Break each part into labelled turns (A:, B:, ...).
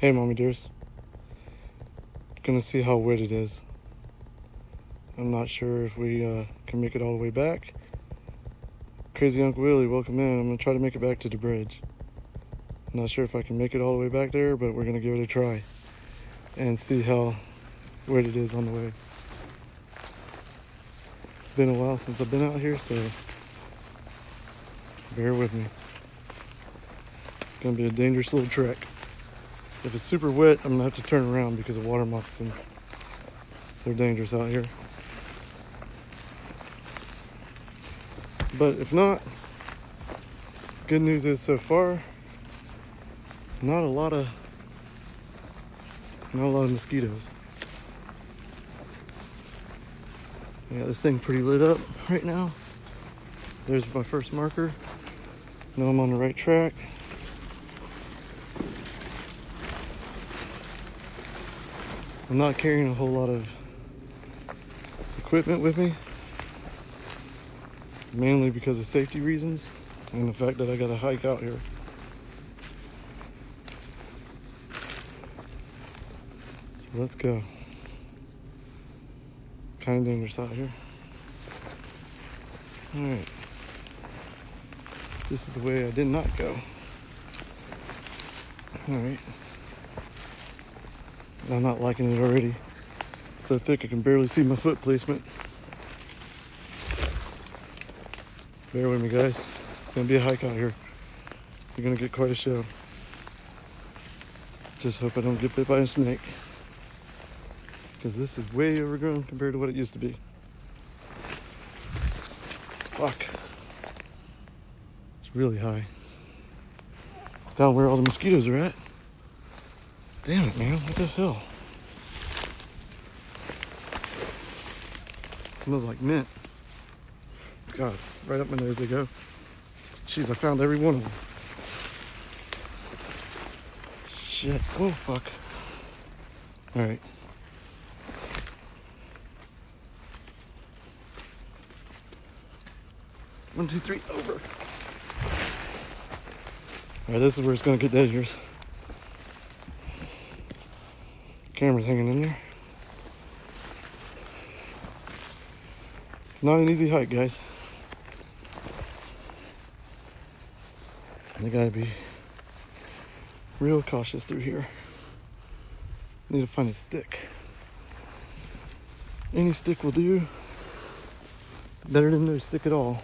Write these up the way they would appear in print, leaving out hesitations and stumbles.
A: Hey, mommy dears. Gonna see how wet it is. I'm not sure if we can make it all the way back. Crazy Uncle Willie, welcome in. I'm gonna try to make it back to the bridge. I'm not sure if I can make it all the way back there, but we're gonna give it a try and see how wet it is on the way. It's been a while since I've been out here, so bear with me. It's gonna be a dangerous little trek. If it's super wet, I'm gonna have to turn around because of water moccasins. They're dangerous out here. But if not, good news is so far, not a lot of mosquitoes. Yeah, this thing's pretty lit up right now. There's my first marker. Know I'm on the right track. I'm not carrying a whole lot of equipment with me, mainly because of safety reasons and the fact that I gotta hike out here. So let's go. Kind of dangerous out here. Alright. This is the way I did not go. Alright. I'm not liking it already. So thick I can barely see my foot placement. Bear with me, guys. It's gonna be a hike out here. You're gonna get quite a show. Just hope I don't get bit by a snake, because this is way overgrown compared to what it used to be. Fuck. It's really high. Down where all the mosquitoes are at. Damn it, man. What the hell? Smells like mint. God, right up my nose they go. Jeez, I found every one of them. Shit. Oh, fuck. Alright. One, two, three, over. Alright, this is where it's gonna get dangerous. Camera's hanging in there. It's not an easy hike, guys. I gotta be real cautious through here. Need to find a stick. Any stick will do. Better than no stick at all.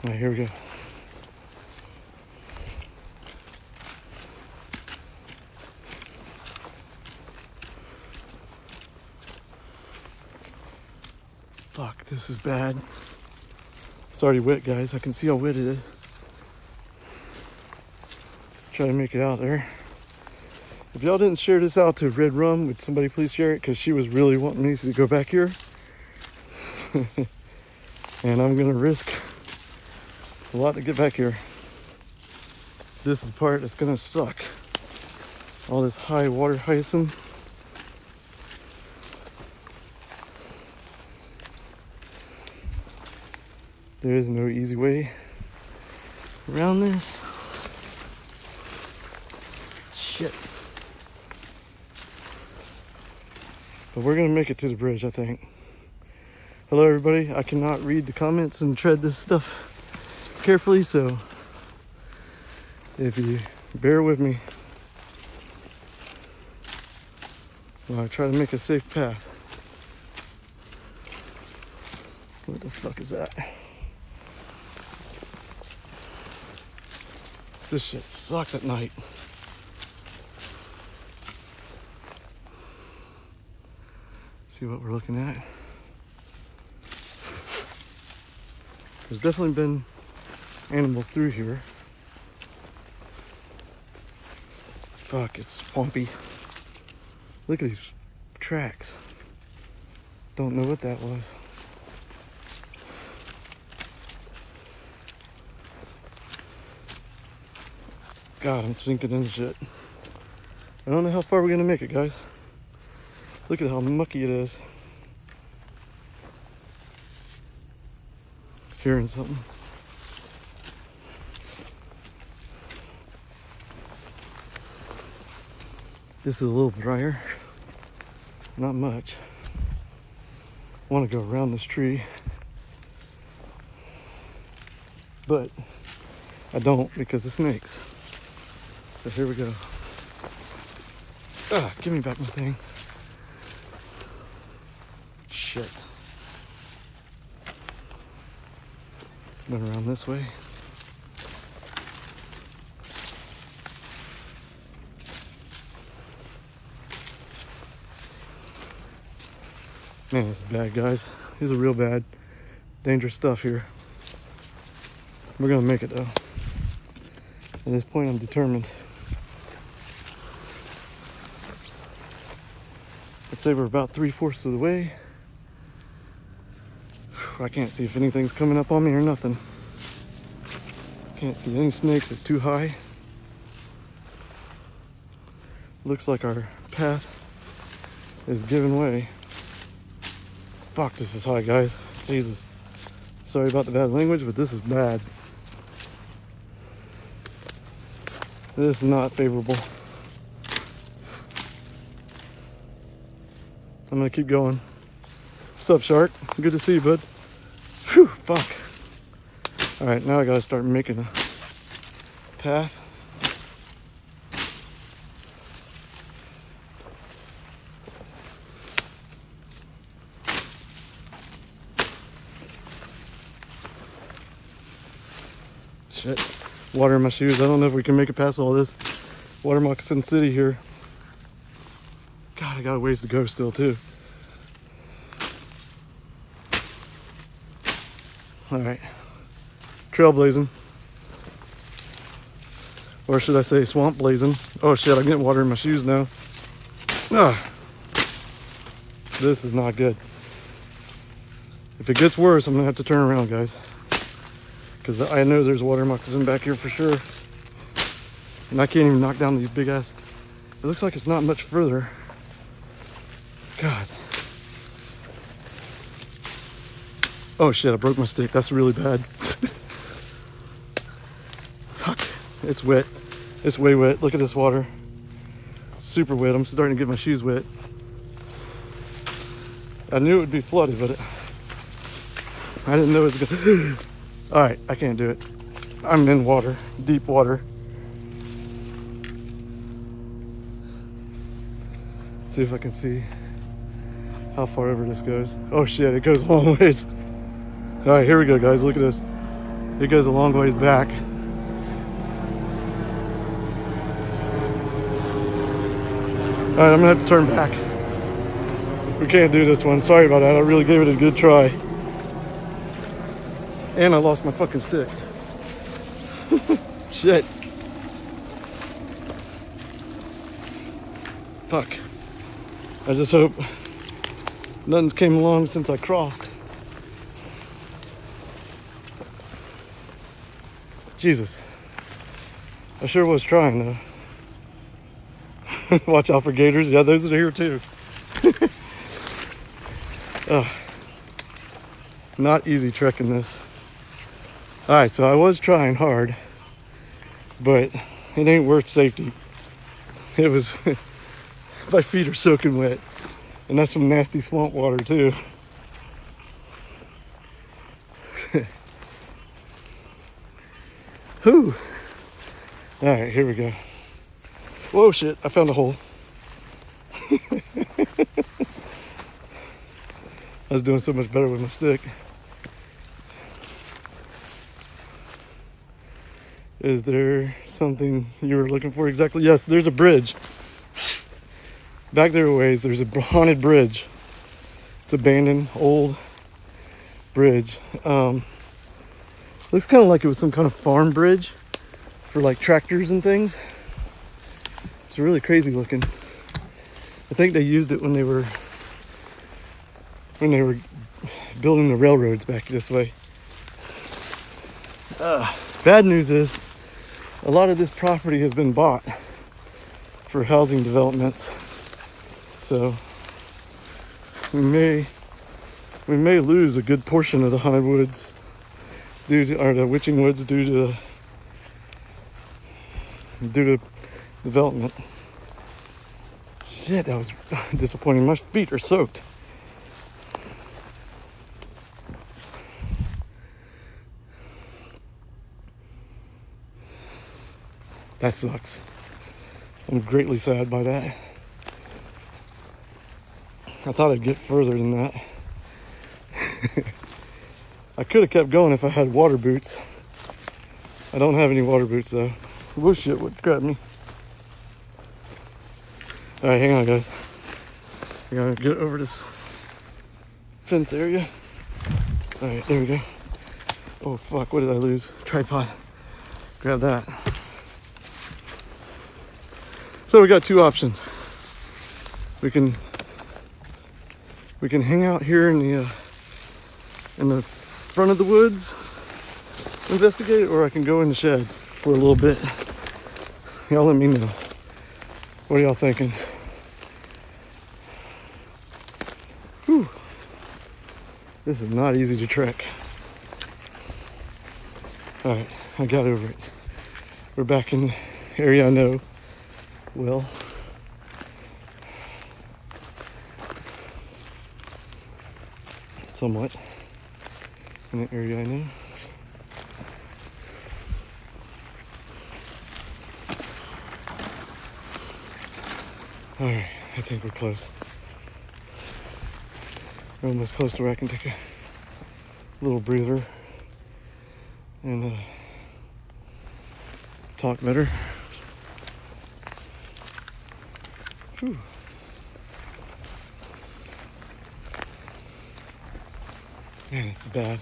A: Alright, here we go. Fuck, this is bad. It's already wet, guys. I can see how wet it is. Try to make it out there. If y'all didn't share this out to Red Rum, would somebody please share it? Because she was really wanting me to go back here. And I'm going to risk a lot to get back here. This is the part that's going to suck. All this high water hyacinth. There is no easy way around this. Shit. But we're gonna make it to the bridge, I think. Hello, everybody. I cannot read the comments and tread this stuff carefully, so if you bear with me while I try to make a safe path. What the fuck is that? This shit sucks at night. See what we're looking at. There's definitely been animals through here. Fuck, it's swampy. Look at these tracks. Don't know what that was. God, I'm sinking in shit. I don't know how far we're gonna make it, guys. Look at how mucky it is. Hearing something. This is a little drier. Not much. I want to go around this tree, but I don't because of snakes. So here we go. Ah, give me back my thing. Shit. Going around this way. Man, this is bad, guys. This is real bad. Dangerous stuff here. We're gonna make it though. At this point, I'm determined. I'd say we're about 3/4 of the way. I can't see if anything's coming up on me or nothing. Can't see any snakes, it's too high. Looks like our path is giving way. Fuck, this is high, guys. Jesus. Sorry about the bad language, but this is bad. This is not favorable. I'm gonna keep going. What's up, Shark? Good to see you, bud. Whew, fuck. Alright, now I gotta start making a path. Shit. Water in my shoes. I don't know if we can make it past all this. Water moccasin city here. God, I got a ways to go still, too. Alright. Trailblazing. Or should I say swamp blazing. Oh shit, I'm getting water in my shoes now. Ah. This is not good. If it gets worse, I'm gonna have to turn around, guys. Because I know there's water moccasin back here for sure. And I can't even knock down these big ass. It looks like it's not much further. God. Oh shit, I broke my stick. That's really bad. Fuck. It's wet. It's way wet. Look at this water. Super wet. I'm starting to get my shoes wet. I knew it would be flooded, but I didn't know it was gonna. Alright, I can't do it. I'm in water. Deep water. See if I can see how far over this goes. Oh shit, it goes a long ways. Alright, here we go, guys. Look at this. It goes a long ways back. Alright, I'm gonna have to turn back. We can't do this one. Sorry about that. I really gave it a good try. And I lost my fucking stick. Shit. Fuck. I just hope nothing's came along since I crossed. Jesus. I sure was trying though. Watch out for gators. Yeah, those are here too. Not easy trekking this. Alright, so I was trying hard, but it ain't worth safety. It was, my feet are soaking wet, and that's some nasty swamp water too. Whew. Alright, here we go. Whoa, shit, I found a hole. I was doing so much better with my stick. Is there something you were looking for exactly? Yes, there's a bridge. Back there a ways, there's a haunted bridge. It's abandoned, old bridge. Looks kind of like it was some kind of farm bridge for like tractors and things. It's really crazy looking. I think they used it when they were building the railroads back this way. Bad news is a lot of this property has been bought for housing developments, so we may lose a good portion of the haunted woods or the witching woods due to development. Shit, that was disappointing. My feet are soaked. That sucks. I'm greatly sad by that. I thought I'd get further than that. I could have kept going if I had water boots. I don't have any water boots though. Whoa, shit, what grabbed me? Alright, hang on guys. I gotta get over this fence area. Alright, there we go. Oh fuck, what did I lose? Tripod. Grab that. So we got two options. We can hang out here in the front of the woods, investigate, or I can go in the shed for a little bit. Y'all let me know. What are y'all thinking? Whew. This is not easy to trek. All right, I got over it. We're back in the area I know well. Somewhat in the area I know. All right, I think we're close. We're almost close to where I can take a little breather and talk better. Whew. Man, it's bad.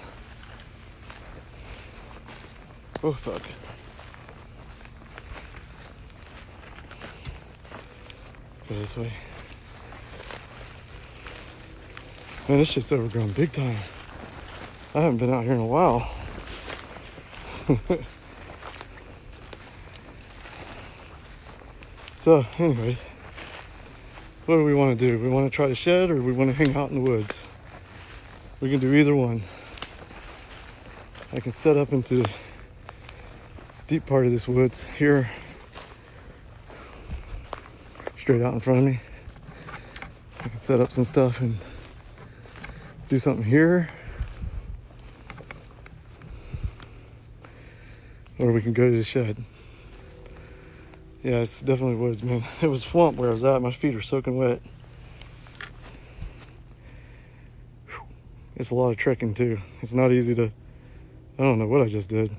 A: Oh, fuck. Go this way. Man, this shit's overgrown big time. I haven't been out here in a while. So, anyways, what do we want to do? We want to try the shed or we want to hang out in the woods? We can do either one. I can set up into the deep part of this woods here, straight out in front of me. I can set up some stuff and do something here. Or we can go to the shed. Yeah, it's definitely woods, man. It was swamp where I was at. My feet are soaking wet. It's a lot of trekking too. It's not easy to, I don't know what I just did.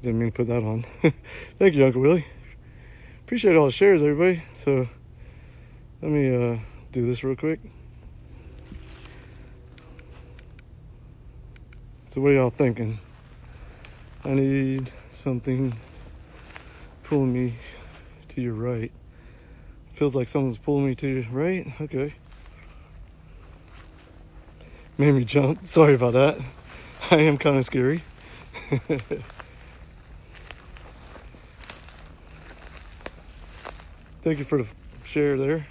A: Didn't mean to put that on. Thank you, Uncle Willie. Appreciate all the shares, everybody. So let me do this real quick. So what are y'all thinking? I need something pulling me to your right. Feels like someone's pulling me to your right. Okay. Made me jump. Sorry about that. I am kind of scary. Thank you for the share there.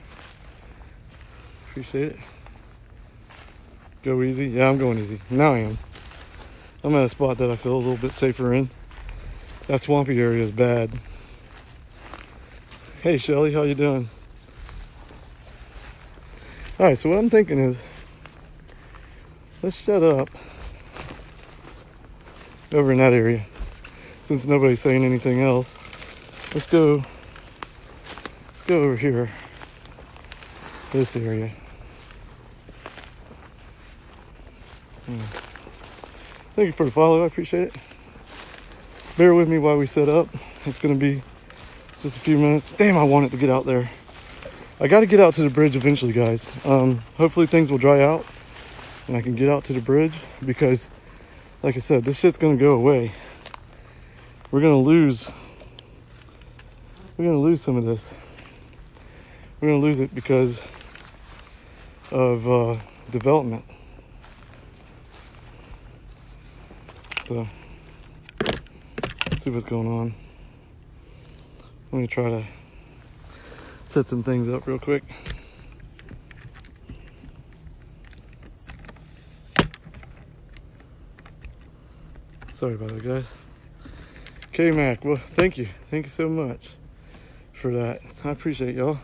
A: Appreciate it. Go easy. Yeah, I'm going easy. Now I am. I'm at a spot that I feel a little bit safer in. That swampy area is bad. Hey Shelly, how you doing? Alright, so what I'm thinking is, let's set up over in that area. Since nobody's saying anything else, let's go over here, this area. Thank you for the follow, I appreciate it. Bear with me while we set up. It's gonna be just a few minutes. Damn, I wanted to get out there. I gotta get out to the bridge eventually, guys. Hopefully things will dry out and I can get out to the bridge because, like I said, this shit's gonna go away. We're gonna lose some of this. We're gonna lose it because of development. So, let's see what's going on. Let me try to set some things up real quick. Sorry about that, guys. K-Mac, well, thank you. Thank you so much. for that. I appreciate y'all.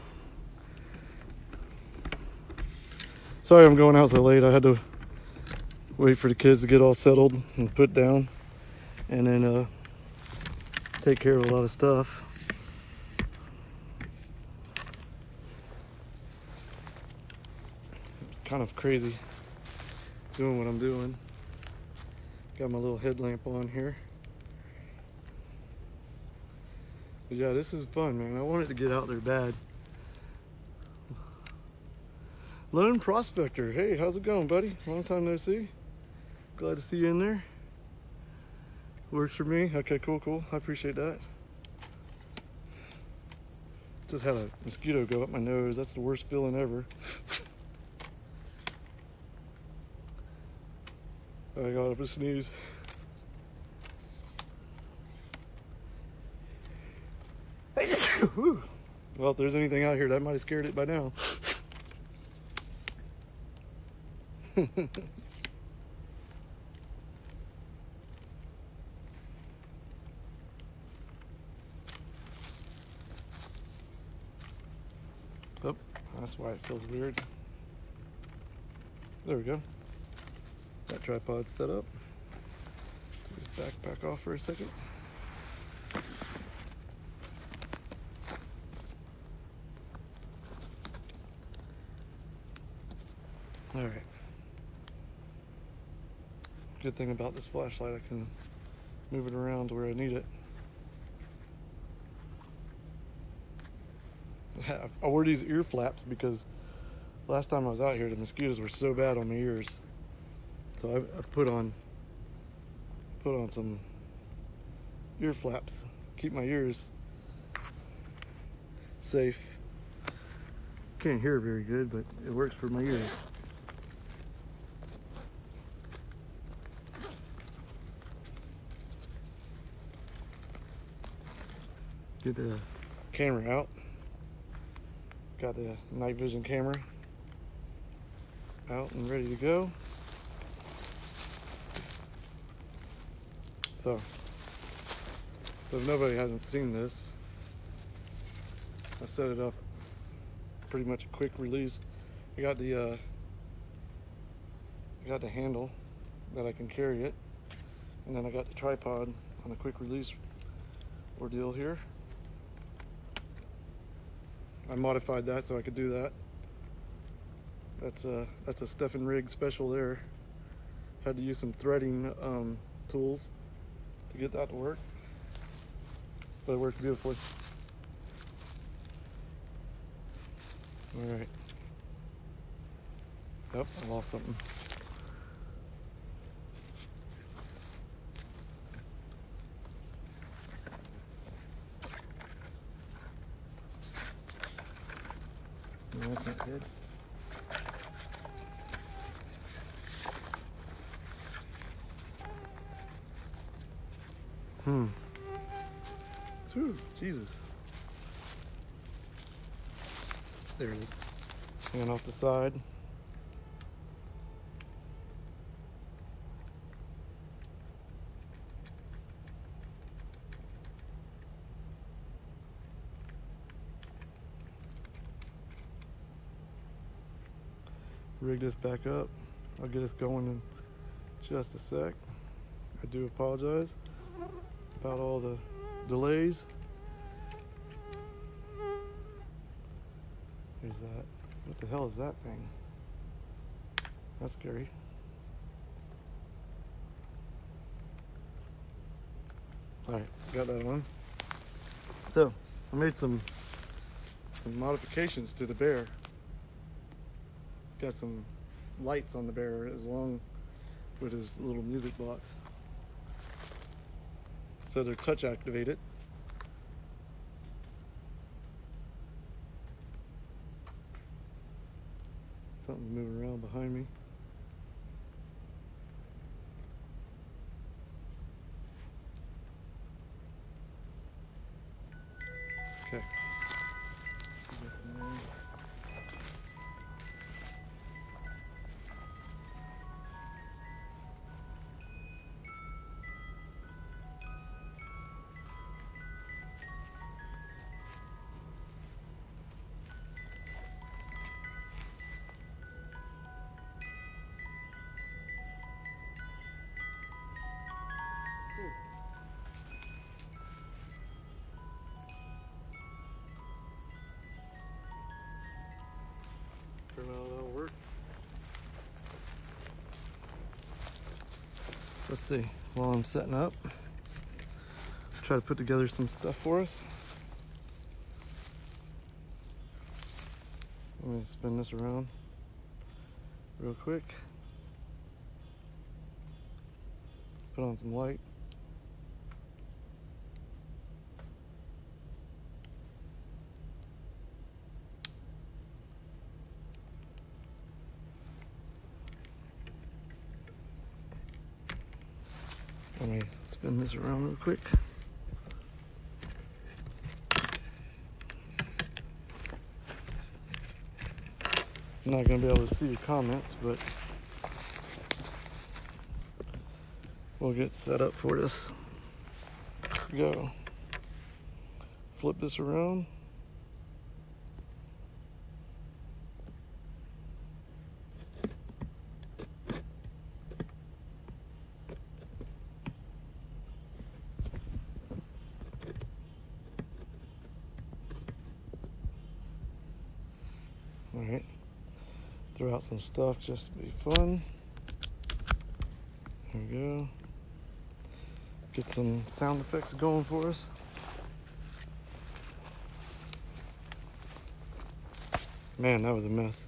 A: Sorry I'm going out so late. I had to wait for the kids to get all settled and put down, and then take care of a lot of stuff. Kind of crazy doing what I'm doing. Got my little headlamp on here. But yeah, this is fun, man. I wanted to get out there bad. Lone Prospector. Hey, how's it going, buddy? Long time no see. Glad to see you in there. Works for me. Okay, cool. I appreciate that. Just had a mosquito go up my nose. That's the worst feeling ever. I got up a sneeze. Well, if there's anything out here, that might have scared it by now. Oh, that's why it feels weird. There we go. That tripod's set up. Just back off for a second. All right. Good thing about this flashlight, I can move it around to where I need it. I wore these ear flaps because last time I was out here, the mosquitoes were so bad on my ears. So I put on some ear flaps, keep my ears safe. Can't hear very good, but it works for my ears. Get the camera out. Got the night vision camera out and ready to go. So if nobody hasn't seen this, I set it up pretty much a quick release. I got the handle that I can carry it, and then I got the tripod on a quick release ordeal here. I modified that so I could do that. That's a Stephen Rig special there. Had to use some threading tools to get that to work, but it worked beautifully. All right. Yep, I lost something. No, that's not good. Whew, Jesus. There it is. Hanging off the side. Rig this back up. I'll get us going in just a sec. I do apologize about all the delays. There's that. What the hell is that thing? That's scary. Alright, got that on. So, I made some modifications to the bear. Got some lights on the bear as long with his little music box. So they're touch activated. Something's moving around behind me. Okay. Let's see, while I'm setting up, try to put together some stuff for us. Let me spin this around real quick. Put on some light. Let me spin this around real quick. I'm not going to be able to see your comments, but we'll get set up for this. Let's go. Flip this around. All right. Throw out some stuff just to be fun. There we go. Get some sound effects going for us. Man, that was a mess.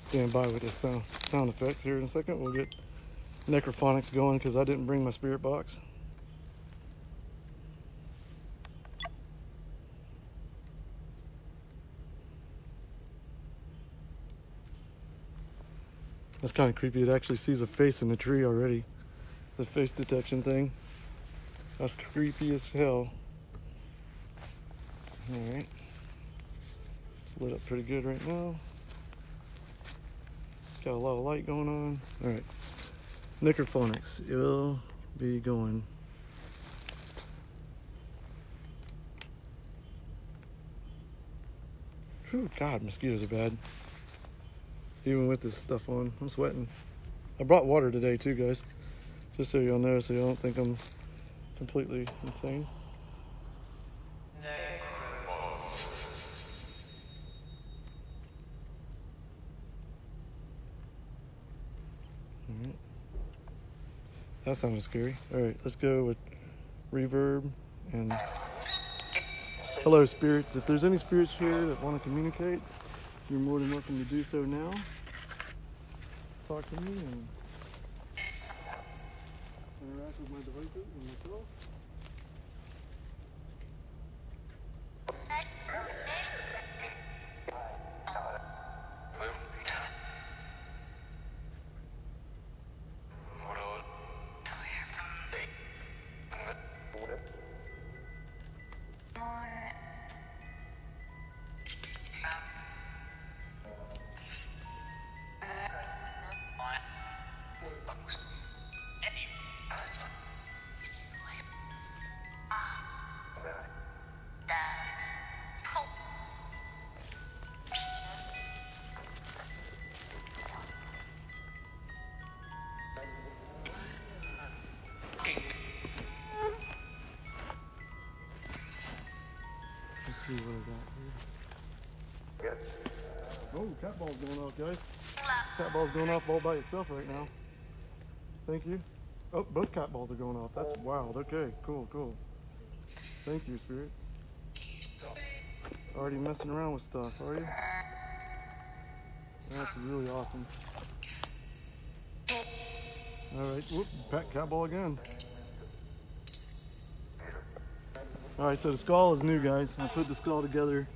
A: Stand by with the sound effects here in a second. We'll get necrophonics going because I didn't bring my spirit box. That's kind of creepy. It actually sees a face in the tree already. The face detection thing. That's creepy as hell. Alright. It's lit up pretty good right now. Got a lot of light going on. Alright. Necrophonics. It'll be going. Whew, God, mosquitoes are bad. Even with this stuff on, I'm sweating. I brought water today too, guys. Just so y'all know, so y'all don't think I'm completely insane. Alright. That sounded scary. Alright, let's go with reverb and hello spirits. If there's any spirits here that want to communicate, you're more than welcome to do so now. Talk to me and interact with my devices and myself. Let's see what I got here. Oh, cat ball's going off, guys. Cat ball's going off all by itself right now. Thank you. Oh, both cat balls are going off. That's wild. Okay, cool, cool. Thank you, Spirit. Already messing around with stuff, are you? That's really awesome. Alright, whoop, cat ball again. Alright, so the skull is new, guys. I put the skull together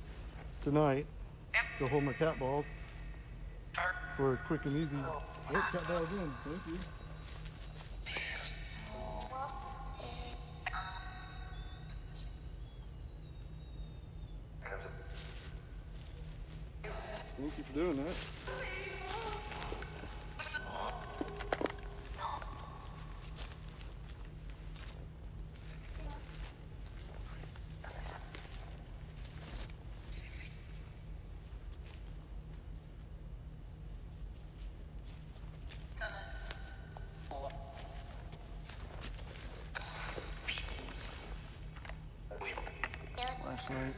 A: tonight to hold my cat balls for a quick and easy. Oh, cat ball again. Thank you. Thank you for doing that. Flashlight.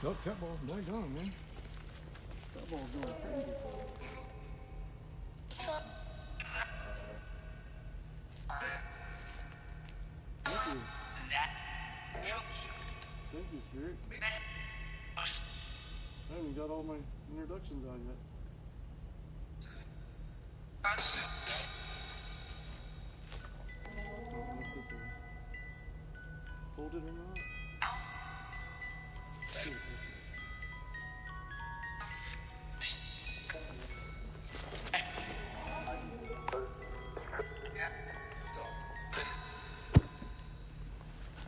A: Oh, cat ball. They're gone, man. That ball's going crazy. Thank you. Thank you, Spirit. I haven't got all my introductions on yet. Don't know if this will hold it or not.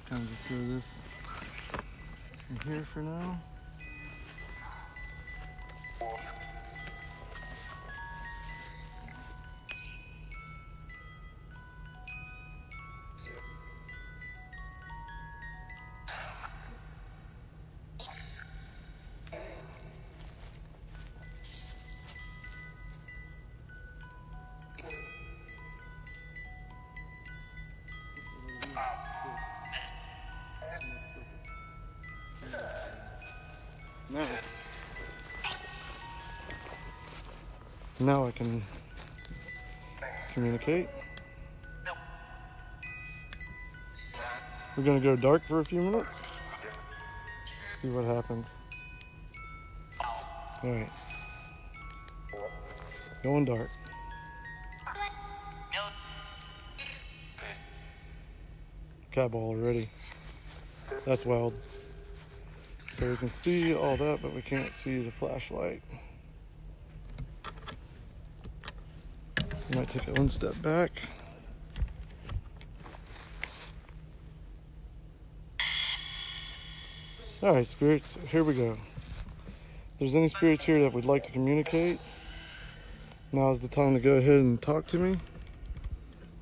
A: Kind of just throw this in here for now. Now I can communicate. We're gonna go dark for a few minutes. See what happens. Alright. Going dark. Cat ball already. That's wild. So we can see all that, but we can't see the flashlight. Might take it one step back. Alright, spirits, here we go. If there's any spirits here that would like to communicate, now is the time to go ahead and talk to me.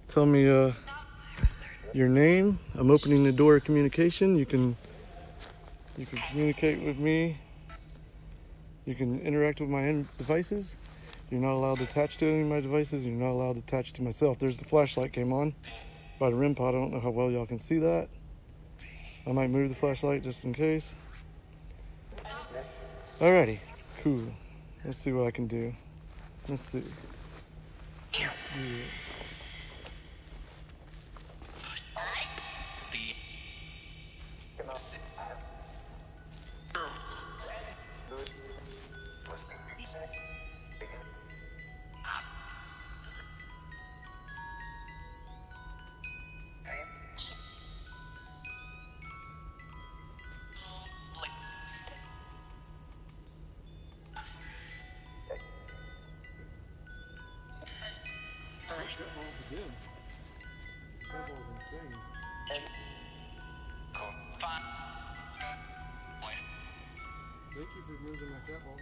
A: Tell me your name. I'm opening the door of communication. You can communicate with me. You can interact with my devices. You're not allowed to attach to any of my devices. You're not allowed to attach to myself. There's the flashlight came on by the REM pod. I don't know how well y'all can see that. I might move the flashlight just in case. Alrighty, cool. Let's see what I can do. Let's see. Yeah. That ball's again. That ball's insane. Thank you for moving that cat ball.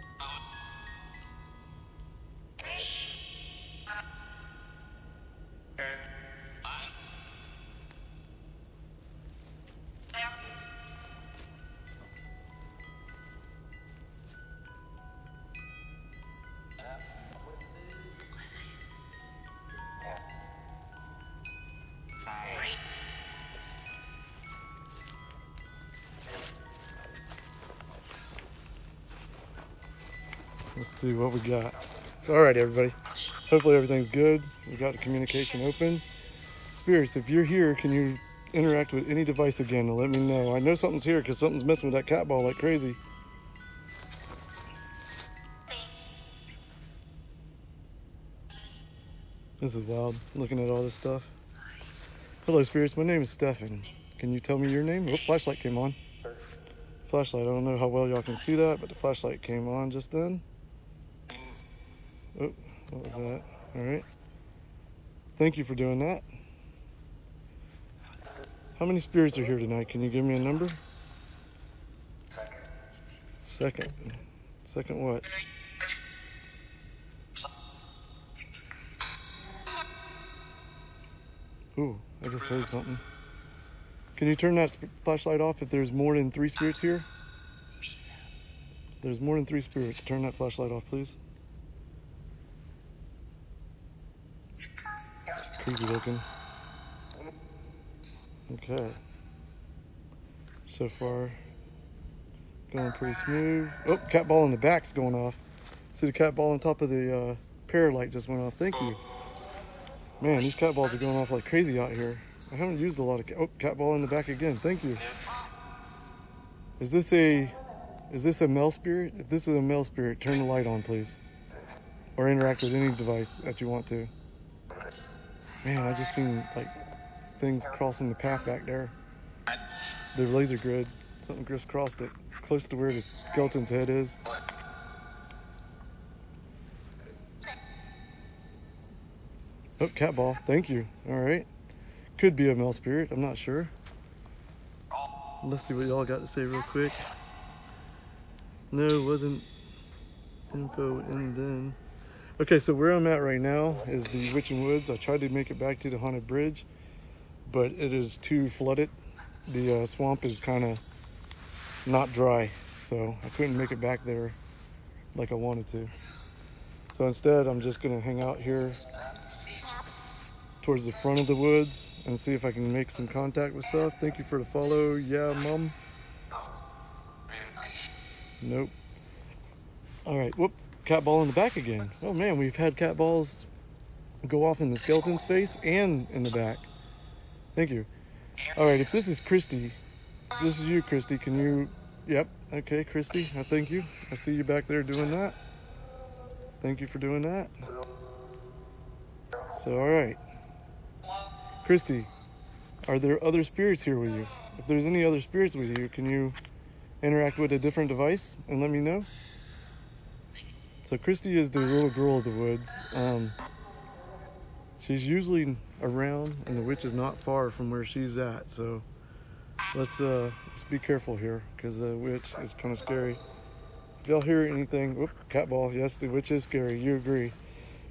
A: Let's see what we got. So, all right, everybody. Hopefully everything's good. We got the communication open. Spirits, if you're here, can you interact with any device again and let me know? I know something's here because something's messing with that cat ball like crazy. This is wild, looking at all this stuff. Hello, spirits. My name is Stefan. Can you tell me your name? Oh, flashlight came on. Flashlight. I don't know how well y'all can see that, but the flashlight came on just then. Oh, what was that? All right. Thank you for doing that. How many spirits are here tonight? Can you give me a number? Second. Second what? Ooh, I just heard something. Can you turn that flashlight off if there's more than 3 spirits here? There's more than 3 spirits. Turn that flashlight off, please. It's creepy looking. Okay. So far, going pretty smooth. Oh, cat ball in the back's going off. See the cat ball on top of the parrot light just went off. Thank you. Man, these cat balls are going off like crazy out here. I haven't used a lot of cat ball in the back again. Thank you. Is this a male spirit? If this is a male spirit, turn the light on, please. Or interact with any device that you want to. Man, I just seen like things crossing the path back there. The laser grid. Something just crossed it. Close to where the skeleton's head is. Oh, cat ball. Thank you. Alright. Could be a male spirit. I'm not sure. Let's see what y'all got to say real quick. No, it wasn't info in then. Okay, so where I'm at right now is the Witching Woods. I tried to make it back to the Haunted Bridge, but it is too flooded. The swamp is kind of not dry, so I couldn't make it back there like I wanted to. So instead, I'm just gonna hang out here towards the front of the woods and see if I can make some contact with stuff. Thank you for the follow. Yeah, Mom. Nope. All right, whoop, cat ball in the back again. Oh man, we've had cat balls go off in the skeleton's face and in the back. Thank you. All right, if this is Kristy, this is you, Kristy. Can you, yep, okay, Kristy, I thank you. I see you back there doing that. Thank you for doing that. So, all right. Kristy, are there other spirits here with you? If there's any other spirits with you, can you interact with a different device and let me know? So Kristy is the little girl of the woods. She's usually around, and the witch is not far from where she's at. So let's be careful here, because the witch is kind of scary. If y'all hear anything, whoop, cat ball. Yes, the witch is scary. You agree?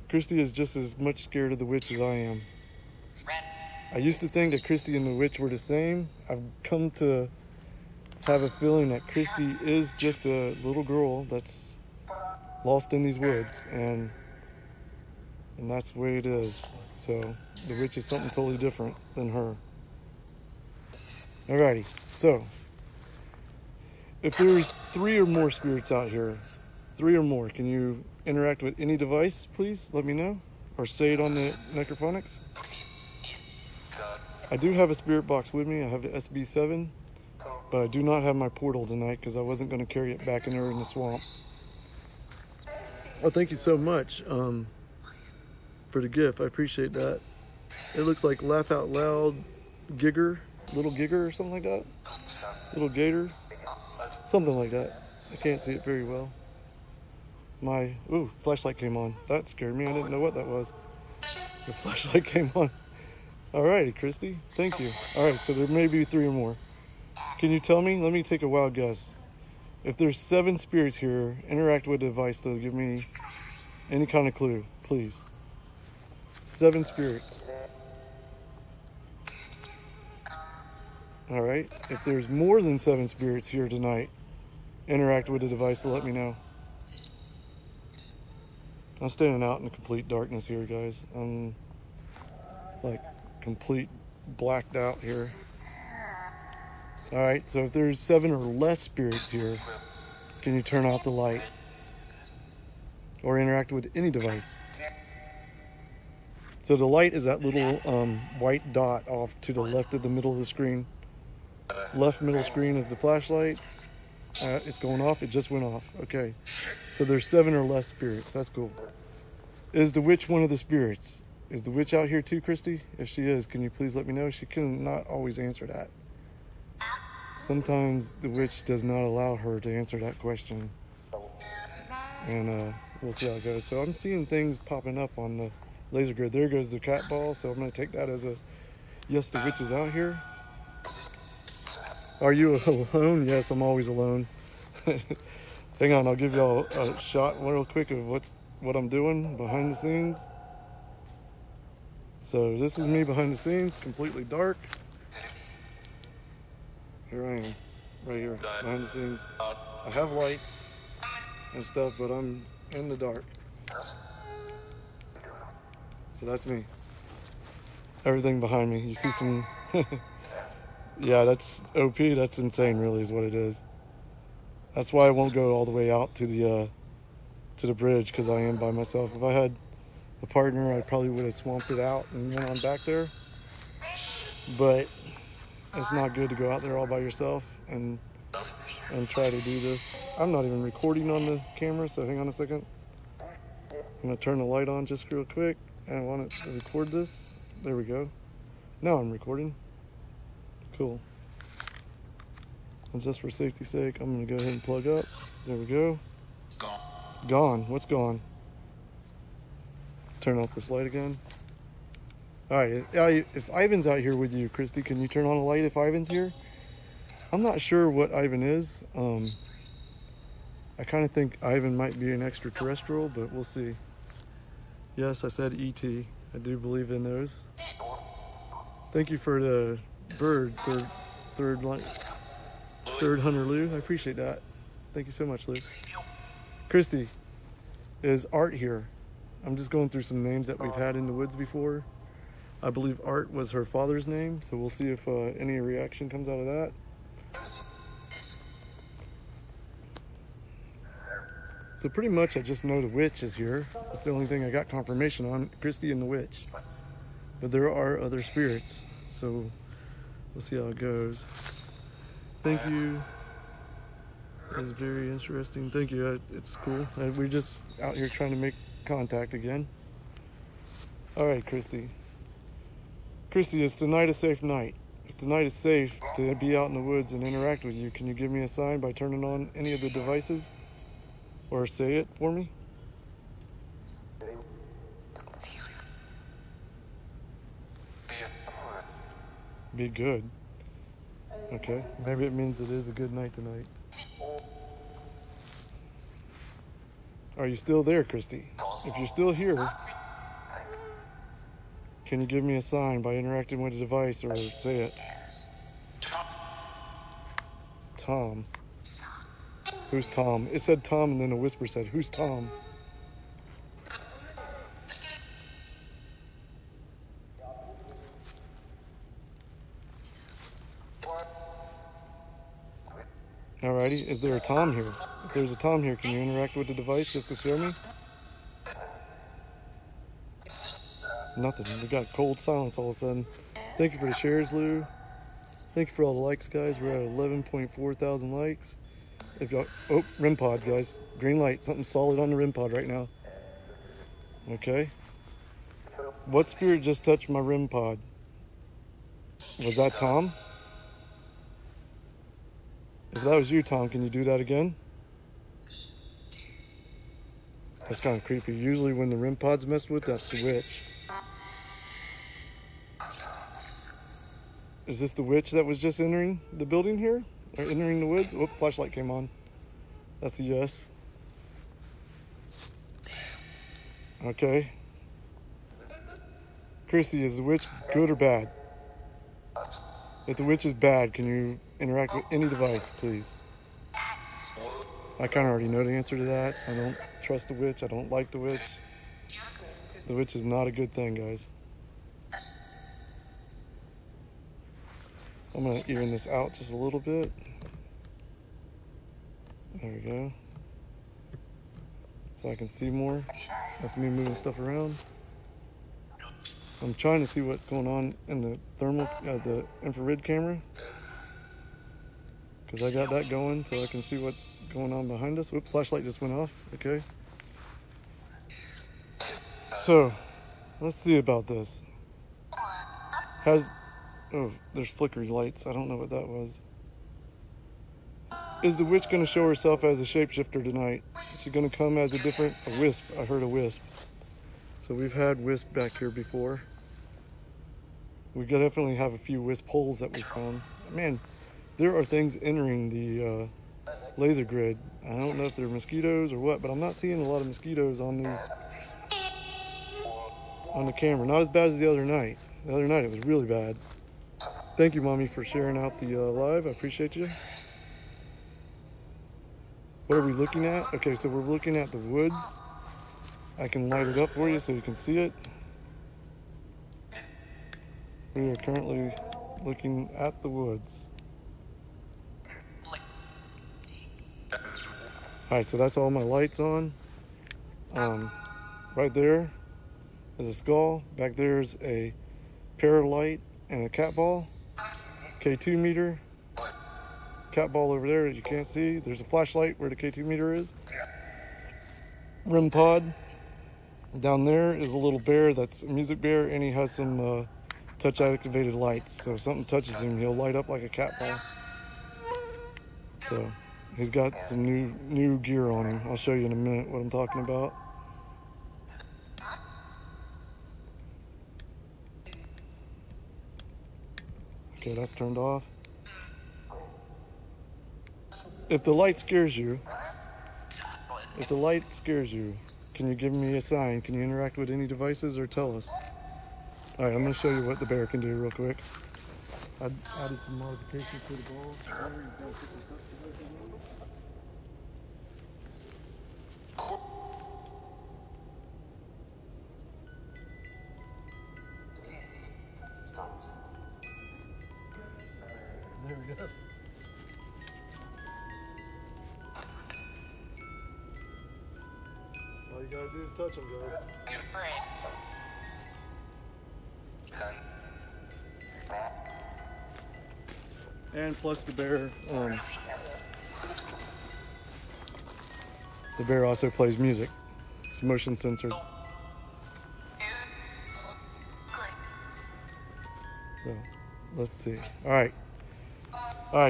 A: Kristy is just as much scared of the witch as I am. I used to think that Kristy and the witch were the same. I've come to have a feeling that Kristy is just a little girl that's lost in these woods, and that's the way it is. So the witch is something totally different than her. Alrighty, so if there's 3 or more spirits out here, 3 or more, can you interact with any device, please? Let me know, or say it on the necrophonics. I do have a spirit box with me. I have the SB7, but I do not have my portal tonight because I wasn't going to carry it back in there in the swamp. Oh, thank you so much for the gift. I appreciate that. It looks like Laugh Out Loud Gigger, little Gigger or something like that. Little Gator, something like that. I can't see it very well. My, ooh, flashlight came on. That scared me. I didn't know what that was. The flashlight came on. Alrighty, Kristy, thank you. Alright, so there may be 3 or more. Can you tell me? Let me take a wild guess. If there's 7 spirits here, interact with the device that'll give me any kind of clue, please. 7 spirits. Alright, if there's more than 7 spirits here tonight, interact with the device to let me know. I'm standing out in the complete darkness here, guys. I'm like complete blacked out here. Alright, so if there's 7 or less spirits here, can you turn off the light? Or interact with any device? So the light is that little white dot off to the left of the middle of the screen. Left middle screen is the flashlight. It's going off, it just went off. Okay, so there's 7 or less spirits, that's cool. Is the witch one of the spirits? Is the witch out here too, Kristy? If she is, can you please let me know? She can not always answer that. Sometimes the witch does not allow her to answer that question. And we'll see how it goes. So I'm seeing things popping up on the laser grid. There goes the cat ball. So I'm going to take that as a, yes, the witch is out here. Are you alone? Yes, I'm always alone. Hang on, I'll give y'all a shot real quick of what I'm doing behind the scenes. So this is me behind the scenes, completely dark. Here I am, right here, behind the scenes. I have light and stuff, but I'm in the dark. So that's me. Everything behind me. You see some, yeah, that's OP, that's insane really is what it is. That's why I won't go all the way out to to the bridge because I am by myself. If I had a partner, I probably would have swamped it out and went on back there. But it's not good to go out there all by yourself and try to do this. I'm not even recording on the camera, so hang on a second. I'm gonna turn the light on just real quick. I want to record this. There we go. Now I'm recording. Cool. And just for safety's sake, I'm gonna go ahead and plug up. There we go. Gone. What's gone? Turn off this light again. All right. If Ivan's out here with you, Kristy, can you turn on a light if Ivan's here? I'm not sure what Ivan is. I kind of think Ivan might be an extraterrestrial, but we'll see. Yes, I said E.T. I do believe in those. Thank you for the bird, third Hunter Lou. I appreciate that. Thank you so much, Lou. Kristy, is Art here? I'm just going through some names that we've had in the woods before. I believe Art was her father's name, so we'll see if any reaction comes out of that. So pretty much I just know the witch is here. That's the only thing I got confirmation on, Kristy and the witch. But there are other spirits, so we'll see how it goes. Thank you. It was very interesting. Thank you. It's cool. We're just out here trying to make contact again. All right, Kristy. Kristy, is tonight a safe night? If tonight is safe to be out in the woods and interact with you, can you give me a sign by turning on any of the devices? Or say it for me? Be good. Okay. Maybe it means it is a good night tonight. Are you still there, Kristy? If you're still here, can you give me a sign by interacting with the device or say it? Tom. Who's Tom? It said Tom and then a whisper said, who's Tom? Alrighty, is there a Tom here? If there's a Tom here, can you interact with the device just to show me? Nothing. We got cold silence all of a sudden. Thank you for the shares, Lou. Thank you for all the likes, guys. We're at 11.4 thousand likes. If y'all, oh, REM pod, guys. Green light. Something solid on the REM pod right now. Okay. What spirit just touched my REM pod? Was that Tom? If that was you, Tom, can you do that again? That's kind of creepy. Usually when the REM pod's messed with, that's the witch. Is this the witch that was just entering the building here? Or entering the woods? Whoop, flashlight came on. That's a yes. Okay. Kristy, is the witch good or bad? If the witch is bad, can you interact with any device, please? I kind of already know the answer to that. I don't trust the witch. I don't like the witch. The witch is not a good thing, guys. I'm going to even this out just a little bit. There we go. So I can see more. That's me moving stuff around. I'm trying to see what's going on in the the infrared camera. Because I got that going so I can see what's going on behind us. Whoops, flashlight just went off. Okay. So, let's see about this. Oh, there's flickery lights. I don't know what that was. Is the witch going to show herself as a shapeshifter tonight? Is she going to come as a wisp? I heard a wisp. So we've had wisp back here before. We definitely have a few wisp holes that we found. Man, there are things entering the laser grid. I don't know if they're mosquitoes or what, but I'm not seeing a lot of mosquitoes on the camera. Not as bad as the other night. The other night it was really bad. Thank you, Mommy, for sharing out the live. I appreciate you. What are we looking at? Okay, so we're looking at the woods. I can light it up for you so you can see it. We are currently looking at the woods. Alright, so that's all my lights on. Right there is a skull. Back there is a pair light and a cat ball. K2 meter. Cat ball over there that you can't see. There's a flashlight where the K2 meter is. REM pod. Down there is a little bear that's a music bear, and he has some touch activated lights. So if something touches him, he'll light up like a cat ball. So he's got some new gear on him. I'll show you in a minute what I'm talking about. Okay, that's turned off. If the light scares you, can you give me a sign? Can you interact with any devices or tell us? All right, I'm gonna show you what the bear can do real quick. I added some modifications to the ball. There we go. All you gotta do is touch them, guys. And plus the bear also plays music. It's motion censored. So let's see. All right,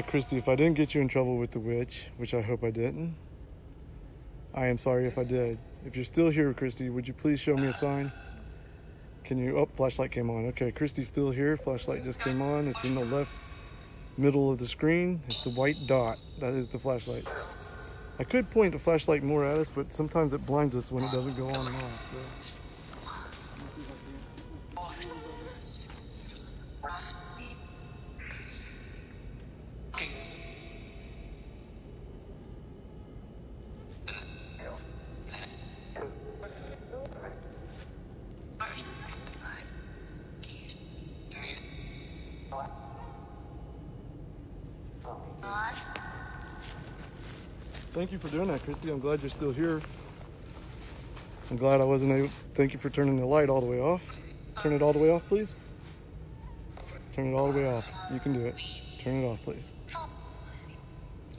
A: Kristy. If I didn't get you in trouble with the witch, which I hope I didn't, I am sorry if I did. If you're still here, Kristy, would you please show me a sign? Can you? Oh, flashlight came on. Okay, Kristy's still here. Flashlight just came on. It's in the left middle of the screen. It's the white dot. That is the flashlight. I could point the flashlight more at us, but sometimes it blinds us when it doesn't go on and off. So. Thank you for doing that, Kristy. I'm glad you're still here. I'm glad I wasn't able. Thank you for turning the light all the way off. Turn it all the way off, please. Turn it all the way off. You can do it. Turn it off, please.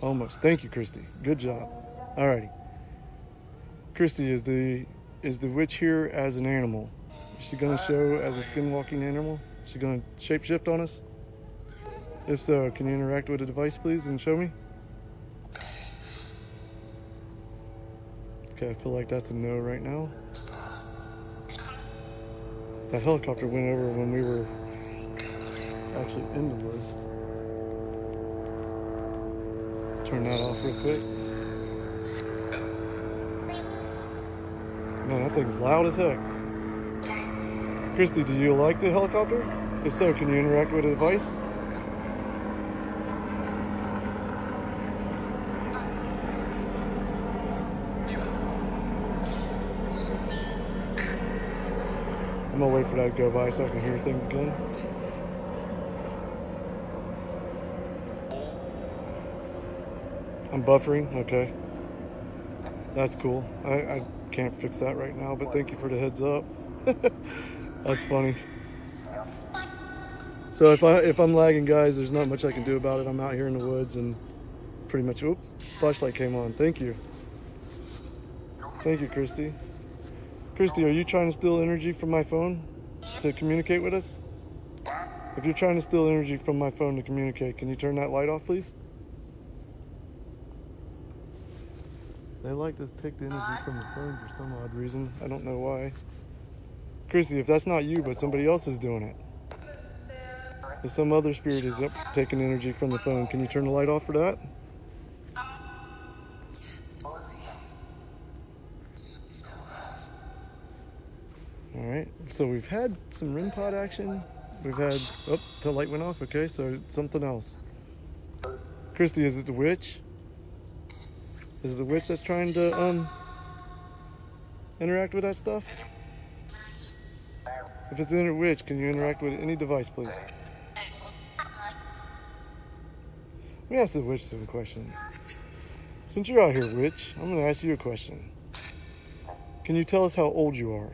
A: Almost. Thank you, Kristy. Good job. Alrighty. Kristy, is the witch here as an animal? Is she gonna show as a skinwalking animal? Is she gonna shapeshift on us? If so, can you interact with the device, please, and show me? Okay, I feel like that's a no right now. That helicopter went over when we were actually in the woods. Turn that off real quick. Man, that thing's loud as heck. Kristy, do you like the helicopter? If so, can you interact with the device? I'm gonna wait for that to go by so I can hear things again. I'm buffering, okay. That's cool. I can't fix that right now, but thank you for the heads up. That's funny. So if I'm lagging, guys, there's not much I can do about it. I'm out here in the woods and pretty much, oops, flashlight came on. Thank you. Thank you, Kristy. Kristy, are you trying to steal energy from my phone to communicate with us? If you're trying to steal energy from my phone to communicate, can you turn that light off, please? They like to take the energy from the phone for some odd reason. I don't know why. Kristy, if that's not you, but somebody else is doing it. If some other spirit is up taking energy from the phone, can you turn the light off for that? Alright, so we've had some REM pod action. We've had, oh, the light went off, okay, so something else. Kristy, is it the witch? Is it the witch that's trying to interact with that stuff? If it's the witch, can you interact with any device, please? Let me ask the witch some questions. Since you're out here, witch, I'm going to ask you a question. Can you tell us how old you are?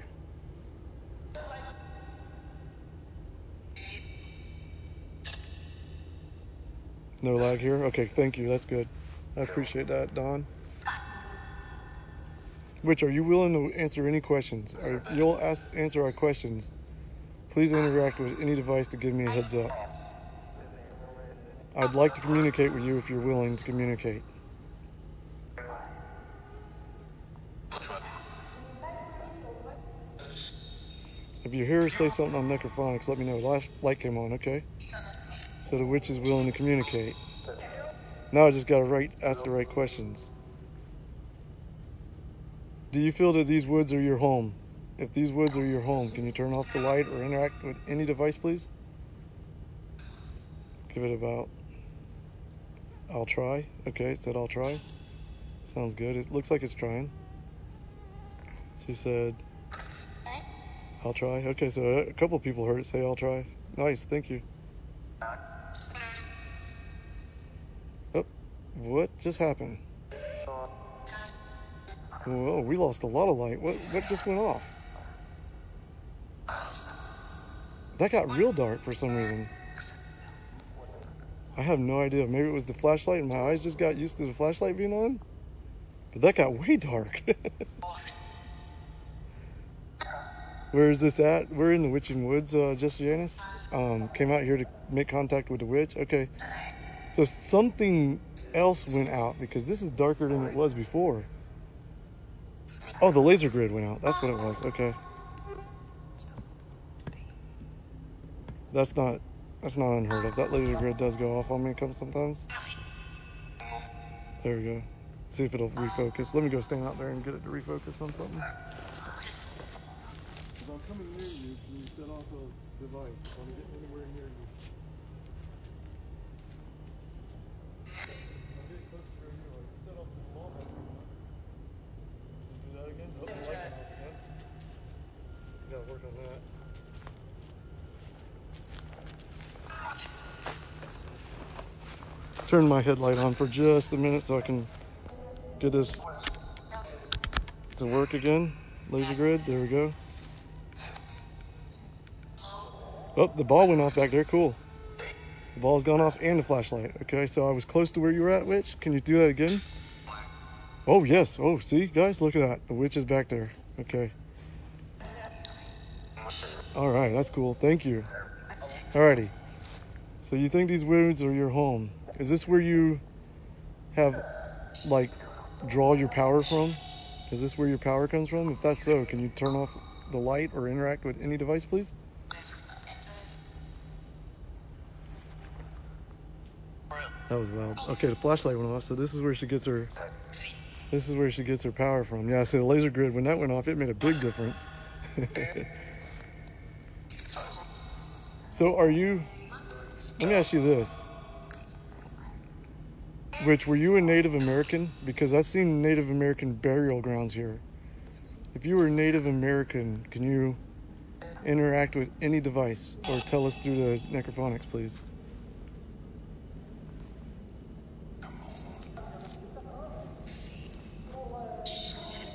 A: No lag here? Okay, thank you. That's good. I appreciate that, Don. Which, are you willing to answer any questions? Or if you'll answer our questions, please interact with any device to give me a heads up. I'd like to communicate with you if you're willing to communicate. If you hear her say something on necrophonics, let me know. Last light came on, okay? So the witch is willing to communicate. Now I just gotta ask the right questions. Do you feel that these woods are your home? If these woods are your home, can you turn off the light or interact with any device, please? Give it about, I'll try. Okay, it said I'll try. Sounds good. It looks like it's trying. She said, I'll try. Okay, so a couple people heard it say I'll try. Nice, thank you. Oh, what just happened? Whoa, we lost a lot of light. What just went off? That got real dark for some reason. I have no idea. Maybe it was the flashlight and my eyes just got used to the flashlight being on. But that got way dark. Where is this at? We're in the Witching Woods, just Janice. Came out here to make contact with the witch. Okay. So something else went out because this is darker than it was before. Oh, the laser grid went out. That's what it was. Okay. That's not unheard of. That laser grid does go off on me sometimes. There we go. See if it'll refocus. Let me go stand out there and get it to refocus on something. Because I'm coming near you, and you set off a device. So I'm getting anywhere near you. I'm getting close to where you are. You set off the small one. Can you do that again? Oh, the light went off again. You gotta work on that. Turn my headlight on for just a minute so I can get this to work again. Laser grid, there we go. Oh, the ball went off back there, cool. The ball's gone off and the flashlight. Okay, so I was close to where you were at, witch. Can you do that again? Oh, yes. Oh, see, guys, look at that. The witch is back there. Okay. All right, that's cool. Thank you. Alrighty. So you think these woods are your home? Is this where you have, like, draw your power from? Is this where your power comes from? If that's so, can you turn off the light or interact with any device, please? That was loud. Okay, the flashlight went off, so this is where she gets her power from. Yeah, see the laser grid, when that went off, it made a big difference. So let me ask you this. Rich, were you a Native American? Because I've seen Native American burial grounds here. If you were Native American, can you interact with any device or tell us through the necrophonics, please?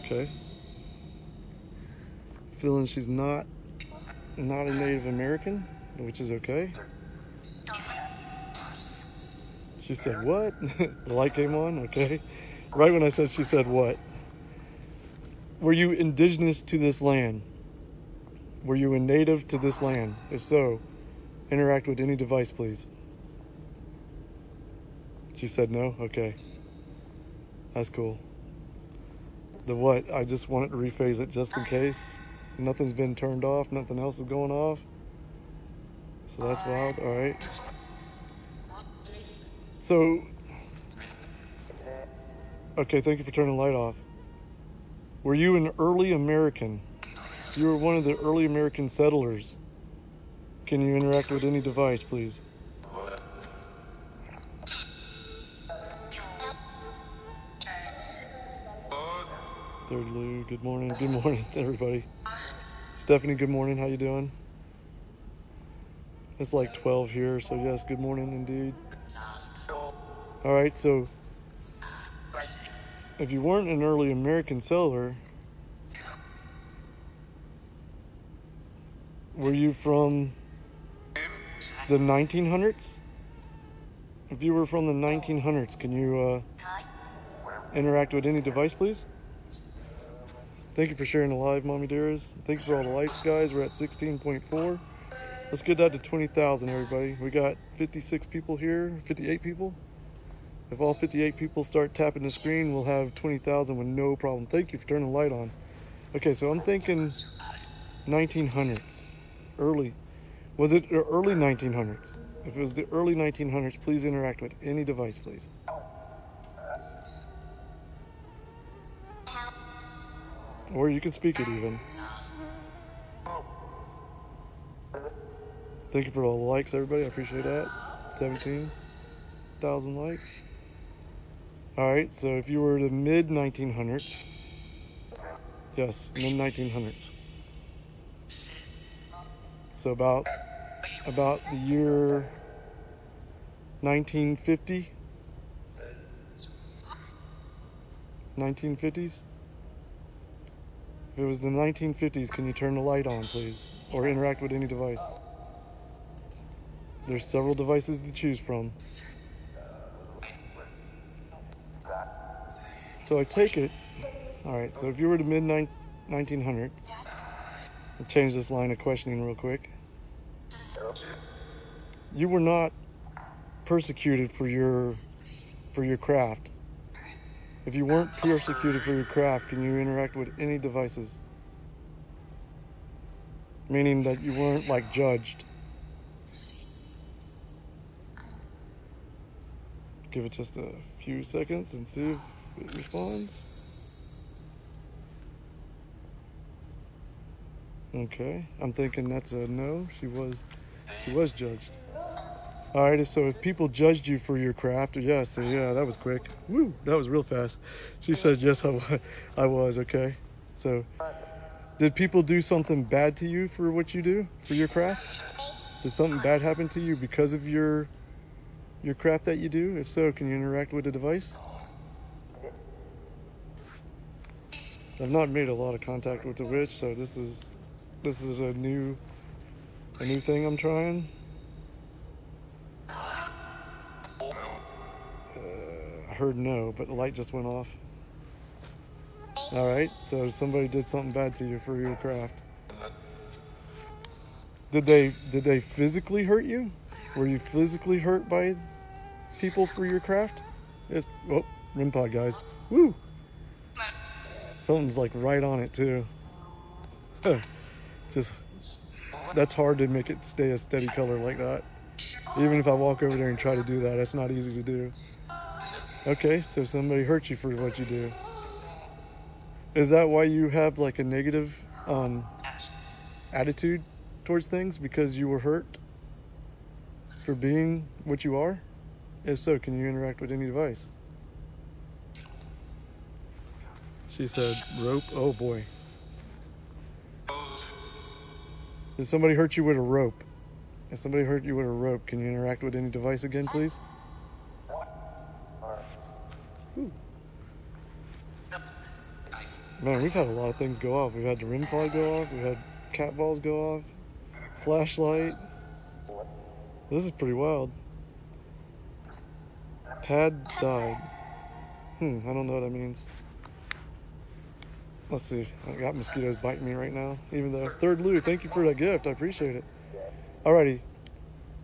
A: Okay. Feeling she's not a Native American, which is okay. She said, what? The light came on? Okay. Right when I said she said what? Were you indigenous to this land? Were you a native to this land? If so, interact with any device, please. She said no? Okay. That's cool. The what? I just wanted to rephrase it just in case. Nothing's been turned off. Nothing else is going off. So that's wild. All right. So, okay, thank you for turning the light off. Were you an early American? You were one of the early American settlers. Can you interact with any device, please? Third Lou, good morning. Good morning, everybody. Stephanie, good morning. How you doing? It's like 12 here, so yes, good morning indeed. All right, so if you weren't an early American settler, Were you from the 1900s? If you were from the 1900s, can you interact with any device, please? Thank you for sharing the live, Mommy Dearest. Thank you for all the likes, guys. We're at 16.4. Let's get that to 20,000, everybody. We got 56 people here, 58 people. If all 58 people start tapping the screen, we'll have 20,000 with no problem. Thank you for turning the light on. Okay, so I'm thinking 1900s. Early. Was it early 1900s? If it was the early 1900s, please interact with any device, please. Or you can speak it even. Thank you for all the likes, everybody. I appreciate that. 17,000 likes. Alright, so if you were the mid-1900s. Yes, mid-1900s. So about the year 1950. 1950s. If it was the 1950s, can you turn the light on, please? Or interact with any device. There's several devices to choose from. So I take it, alright, so if you were the mid-1900s, I'll change this line of questioning real quick. You were not persecuted for your craft. If you weren't persecuted for your craft, can you interact with any devices? Meaning that you weren't like judged. Give it just a few seconds and see if it responds. Okay, I'm thinking that's a no. She was judged. All right, so if people judged you for your craft, yes, so yeah, that was quick. Woo, that was real fast. She said yes, I was. Okay, so did people do something bad to you for what you do for your craft? Did something bad happen to you because of your craft that you do? If so, can you interact with the device? I've not made a lot of contact with the witch, so this is a new thing I'm trying. I heard no, but the light just went off. All right, so somebody did something bad to you for your craft. Did they physically hurt you? Were you physically hurt by people for your craft? Oh, REM pod, guys. Woo! Something's like right on it too. Just that's hard to make it stay a steady color like that. Even if I walk over there and try to do that, that's not easy to do. Okay, so somebody hurt you for what you do. Is that why you have like a negative attitude towards things? Because you were hurt for being what you are? If so, can you interact with any device? She said rope. Oh boy. Did somebody hurt you with a rope? If somebody hurt you with a rope, can you interact with any device again, please? Ooh. Man, we've had a lot of things go off. We've had the REM pod go off. We've had cat balls go off. Flashlight. This is pretty wild. Pad died. I don't know what that means. Let's see. I got mosquitoes biting me right now. Even though Third Lou, thank you for that gift. I appreciate it. Alrighty.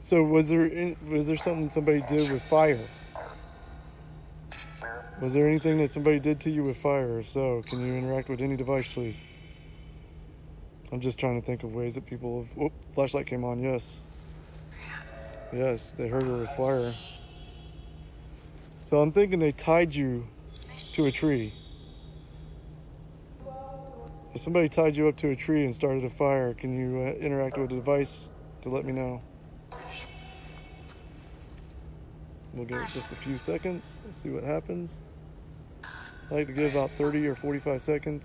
A: So was there something somebody did with fire? Was there anything that somebody did to you with fire? If so, can you interact with any device, please? I'm just trying to think of ways that people have... Oh, flashlight came on, yes. Yes, they hurt her with fire. So I'm thinking they tied you to a tree. If somebody tied you up to a tree and started a fire, can you interact with a device to let me know? We'll give it just a few seconds. Let's see what happens. I like to give about 30 or 45 seconds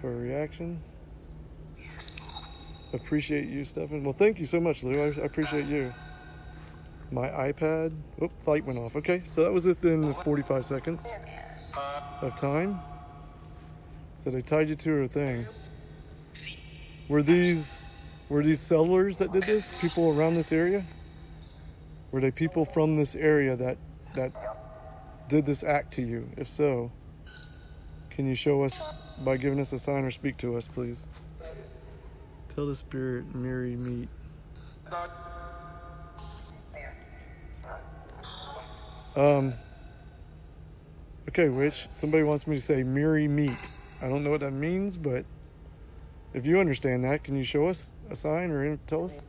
A: for a reaction. Appreciate you, Stefan. Well, thank you so much, Lou. I appreciate you. My iPad. Oh, light went off. Okay, so that was within the 45 seconds of time. So they tied you to a thing. Were these settlers that did this? People around this area? Were they people from this area that did this act to you? If so, can you show us by giving us a sign or speak to us, please? Tell the spirit, Mary, meet. Okay, witch. Somebody wants me to say Mary meet. I don't know what that means, but if you understand that, can you show us a sign or tell us?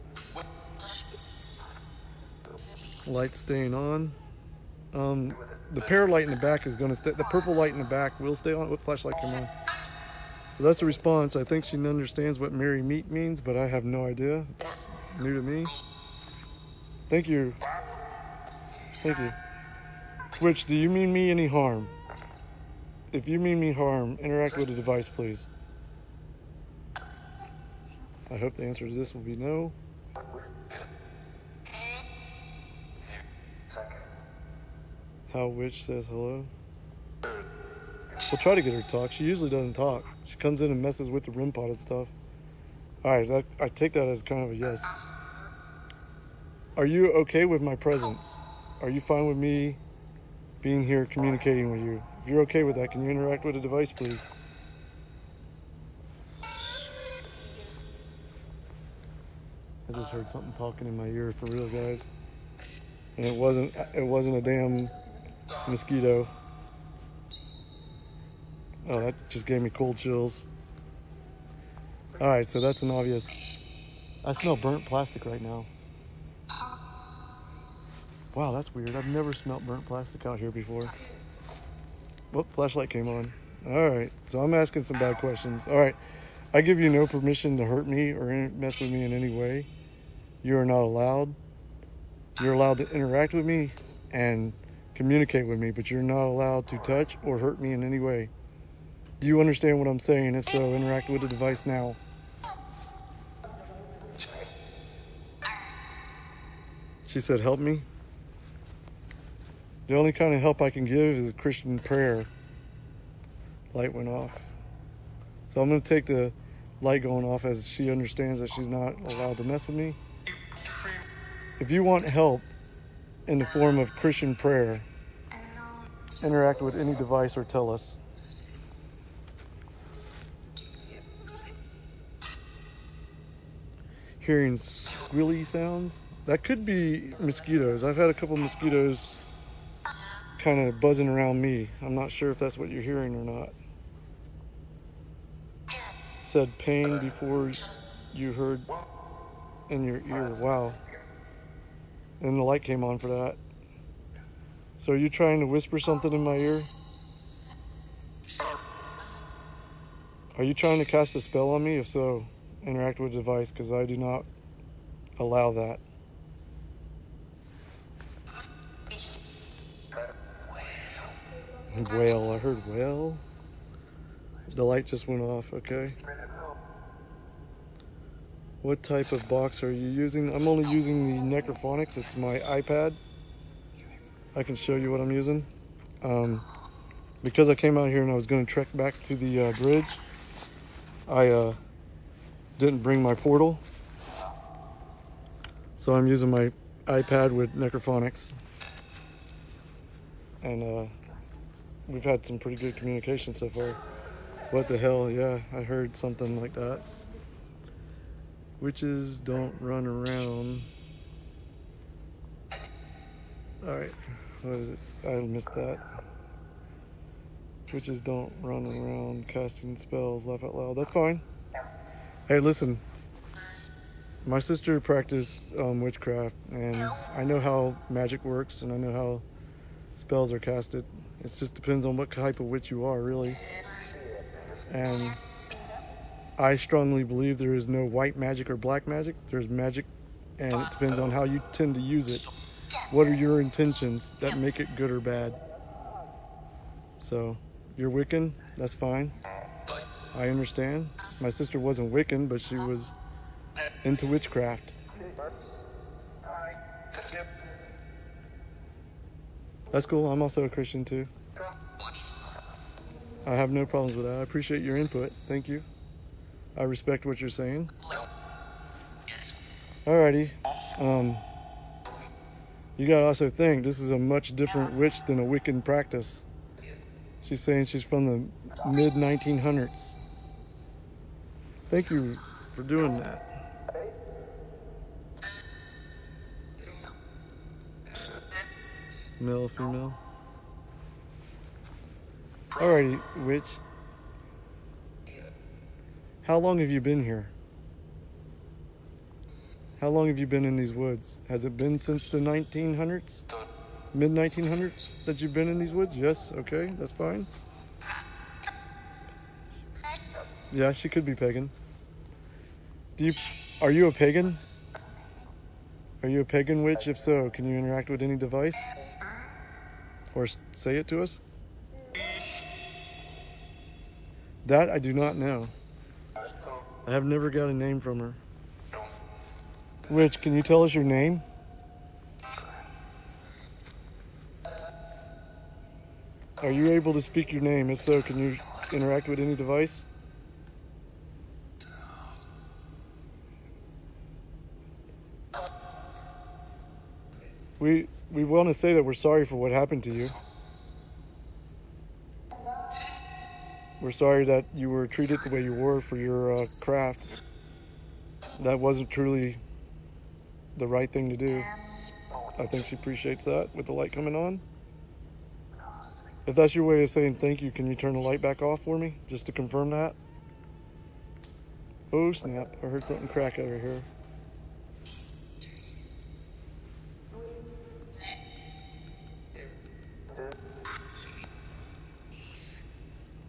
A: Light staying on. The pear light in the back is going to stay. The purple light in the back will stay on. What flashlight came on? So that's a response. I think she understands what Mary meet means, but I have no idea. New to me. Thank you. Thank you. Witch, do you mean me any harm? If you mean me harm, interact with the device, please. I hope the answer to this will be no. How witch says hello. We'll try to get her to talk. She usually doesn't talk. She comes in and messes with the REM pod and stuff. Alright, I take that as kind of a yes. Are you okay with my presence? Are you fine with me being here communicating with you? If you're okay with that, can you interact with the device, please? I just heard something talking in my ear for real, guys. And it wasn't a damn mosquito. Oh, that just gave me cold chills. Alright, so that's an obvious. I smell burnt plastic right now. Wow, that's weird. I've never smelled burnt plastic out here before. Whoop, flashlight came on. Alright, so I'm asking some bad questions. Alright, I give you no permission to hurt me or mess with me in any way. You are not allowed. You're allowed to interact with me and communicate with me, but you're not allowed to touch or hurt me in any way. Do you understand what I'm saying? If so, interact with the device now. She said, help me. The only kind of help I can give is a Christian prayer. Light went off. So I'm going to take the light going off as she understands that she's not allowed to mess with me. If you want help in the form of Christian prayer, interact with any device or tell us. Hearing squilly sounds. That could be mosquitoes. I've had a couple mosquitoes kind of buzzing around me. I'm not sure if that's what you're hearing or not. Said pain before you heard in your ear. Wow. And the light came on for that. So are you trying to whisper something in my ear? Are you trying to cast a spell on me? If so, interact with the device, because I do not allow that. Whale, I heard whale. The light just went off, okay. What type of box are you using? I'm only using the Necrophonics. It's my iPad. I can show you what I'm using. Because I came out here and I was going to trek back to the bridge, I didn't bring my portal. So I'm using my iPad with Necrophonics. And we've had some pretty good communication so far. What the hell? Yeah, I heard something like that. Witches don't run around. Alright, what is it? I missed that. Witches don't run around casting spells, laugh out loud. That's fine. Hey, listen. My sister practiced witchcraft, and I know how magic works, and I know how spells are casted. It just depends on what type of witch you are, really. And I strongly believe there is no white magic or black magic. There's magic, and it depends on how you tend to use it. What are your intentions that make it good or bad? So, you're Wiccan, that's fine. I understand. My sister wasn't Wiccan, but she was into witchcraft. That's cool. I'm also a Christian too. I have no problems with that. I appreciate your input. Thank you. I respect what you're saying. Alrighty. You gotta also think this is a much different witch than a Wiccan practice. She's saying she's from the mid-1900s. Thank you for doing that. Male, female. Alrighty, witch. How long have you been here? How long have you been in these woods? Has it been since the 1900s? Mid-1900s that you've been in these woods? Yes, okay, that's fine. Yeah, she could be pagan. Are you a pagan? Are you a pagan witch? If so, can you interact with any device? Or say it to us? That I do not know. I have never got a name from her. Witch, can you tell us your name? Are you able to speak your name? If so, can you interact with any device? We want to say that we're sorry for what happened to you. We're sorry that you were treated the way you were for your craft. That wasn't truly the right thing to do. I think she appreciates that with the light coming on. If that's your way of saying thank you, can you turn the light back off for me? Just to confirm that. Oh snap, I heard something crack over here.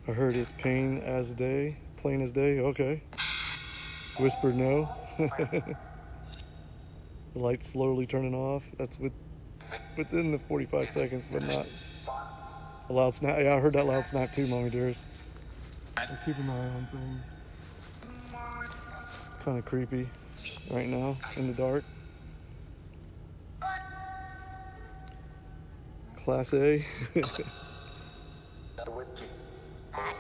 A: I heard it's plain as day. Plain as day, okay. Whispered no. The light's slowly turning off. That's within the 45 seconds, but not a loud snap. Yeah, I heard that loud snap too, Mommy dearest. I'm keeping my eye on things. Kind of creepy right now in the dark. Class A.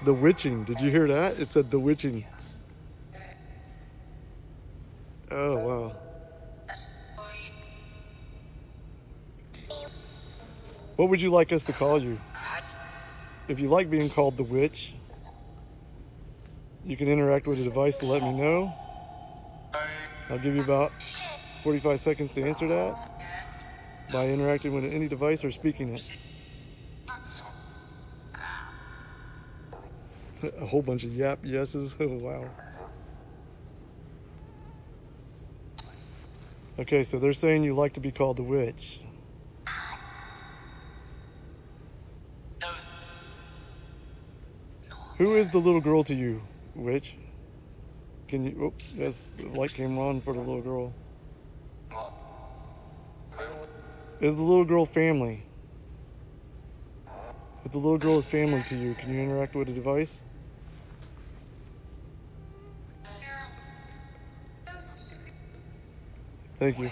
A: The witching. Did you hear that? It said the witching. Oh, wow. What would you like us to call you? If you like being called the witch, you can interact with a device to let me know. I'll give you about 45 seconds to answer that by interacting with any device or speaking it. A whole bunch of yap yeses. Oh, wow. Okay, so they're saying you like to be called the witch. Who is the little girl to you, witch? Can you... Oh, yes, the light came on for the little girl. Is the little girl family? If the little girl is family to you, can you interact with a device? Thank you.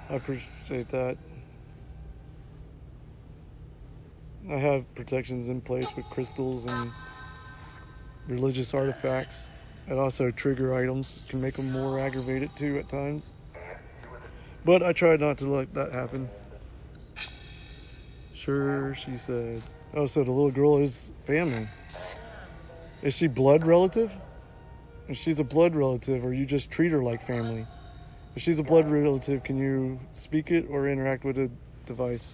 A: I appreciate that. I have protections in place with crystals and religious artifacts. And also trigger items can make them more aggravated too at times. But I try not to let that happen. Sure, she said. Oh, so the little girl is family. Is she blood relative? If she's a blood relative, or you just treat her like family? If she's a blood relative, can you speak it or interact with a device?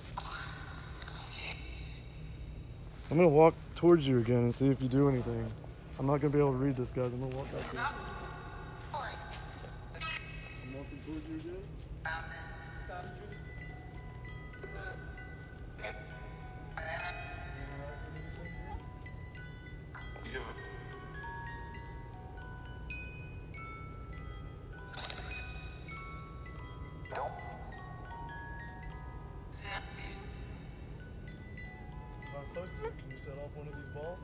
A: I'm going to walk towards you again and see if you do anything. I'm not going to be able to read this, guys. I'm going to walk back there. I'm walking towards you again. Can you set off one of these balls?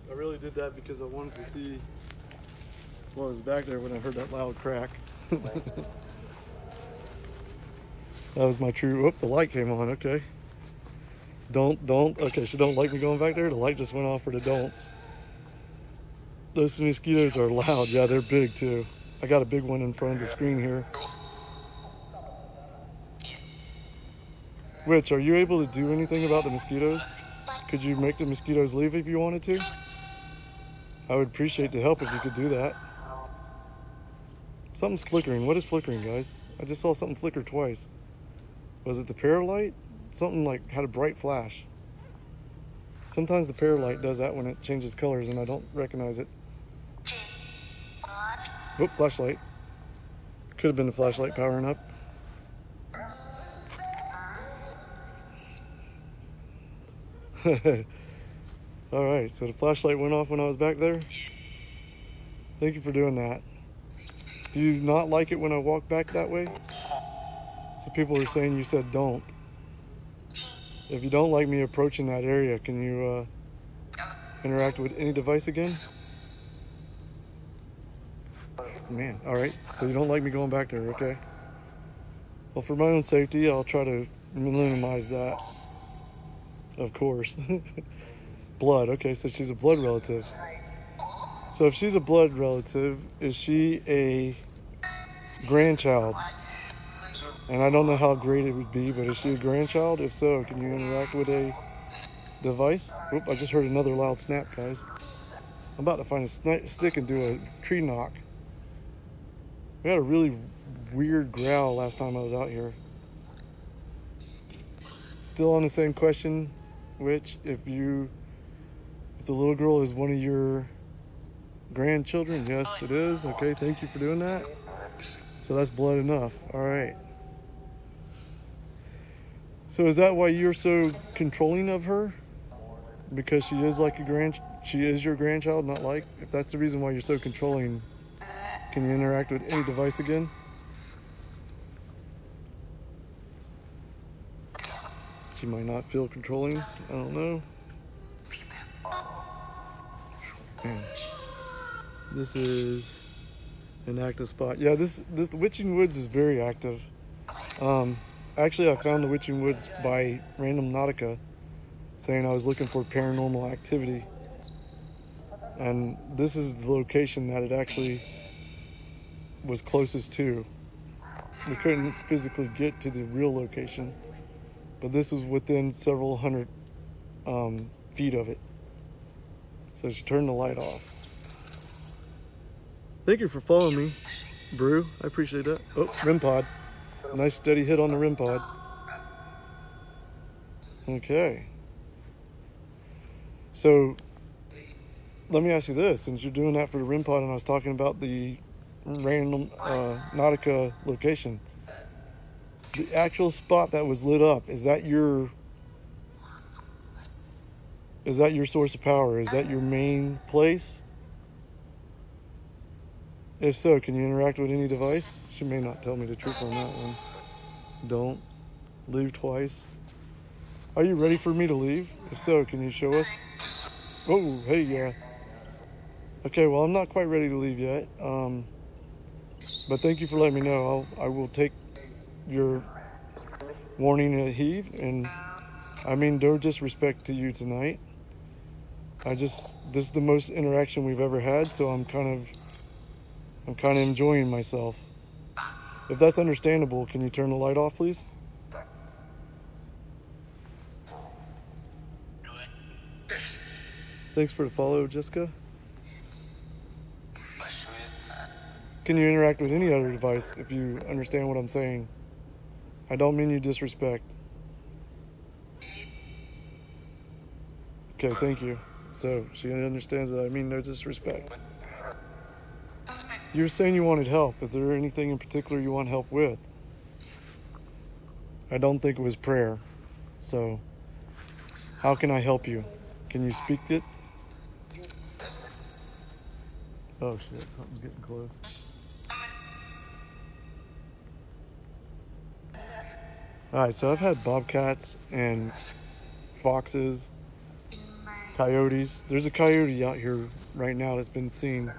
A: I really did that because I wanted to see Well, I was back there when I heard that loud crack. That was my true. Oh, the light came on. Okay. Don't. Okay, she don't like me going back there. The light just went off for the don'ts. Those mosquitoes are loud. Yeah, they're big too. I got a big one in front of the screen here. Rich, are you able to do anything about the mosquitoes? Could you make the mosquitoes leave if you wanted to? I would appreciate the help if you could do that. Something's flickering. What is flickering, guys? I just saw something flicker twice. Was it the paralight? Something like had a bright flash. Sometimes the paralight does that when it changes colors and I don't recognize it. Oh, flashlight. Could have been the flashlight powering up. Alright, so the flashlight went off when I was back there. Thank you for doing that. Do you not like it when I walk back that way? So people are saying you said don't. If you don't like me approaching that area, can you interact with any device again? Man, alright. So you don't like me going back there, okay. Well, for my own safety, I'll try to minimize that. Of course. Blood, okay, so she's a blood relative. So if she's a blood relative, is she a grandchild? And I don't know how great it would be, but is she a grandchild? If so, can you interact with a device? Oop, I just heard another loud snap, guys. I'm about to find a stick and do a tree knock. We had a really weird growl last time I was out here. Still on the same question, which if the little girl is one of your grandchildren, yes it is. Okay, thank you for doing that. So that's blood enough. All right. So is that why you're so controlling of her? Because she is like she is your grandchild, not like. If that's the reason why you're so controlling, can you interact with any device again? She might not feel controlling. I don't know. Man, this is an active spot. Yeah, this Witching Woods is very active. Actually, I found the Witching Woods by Random Nautica, saying I was looking for paranormal activity. And this is the location that it actually was closest to. We couldn't physically get to the real location, but this was within several hundred feet of it. So she turned the light off. Thank you for following me, Brew. I appreciate that. Oh, REM pod. Nice steady hit on the REM pod. Okay. So, let me ask you this. Since you're doing that for the REM pod and I was talking about the Random Nautica location, the actual spot that was lit up, is that your source of power? Is that your main place? If so, can you interact with any device? She may not tell me the truth on that one. Don't. Leave twice. Are you ready for me to leave? If so, can you show us? Oh, hey, yeah. Okay, well, I'm not quite ready to leave yet. But thank you for letting me know. I will take your warning at heed. And I mean, no disrespect to you tonight. This is the most interaction we've ever had, so I'm kind of enjoying myself. If that's understandable, can you turn the light off, please? Thanks for the follow, Jessica. Can you interact with any other device if you understand what I'm saying? I don't mean you disrespect. Okay, thank you. So she understands that I mean no disrespect. You were saying you wanted help. Is there anything in particular you want help with? I don't think it was prayer. So, how can I help you? Can you speak it? Oh shit, something's getting close. Alright, so I've had bobcats and foxes, coyotes. There's a coyote out here right now that's been seen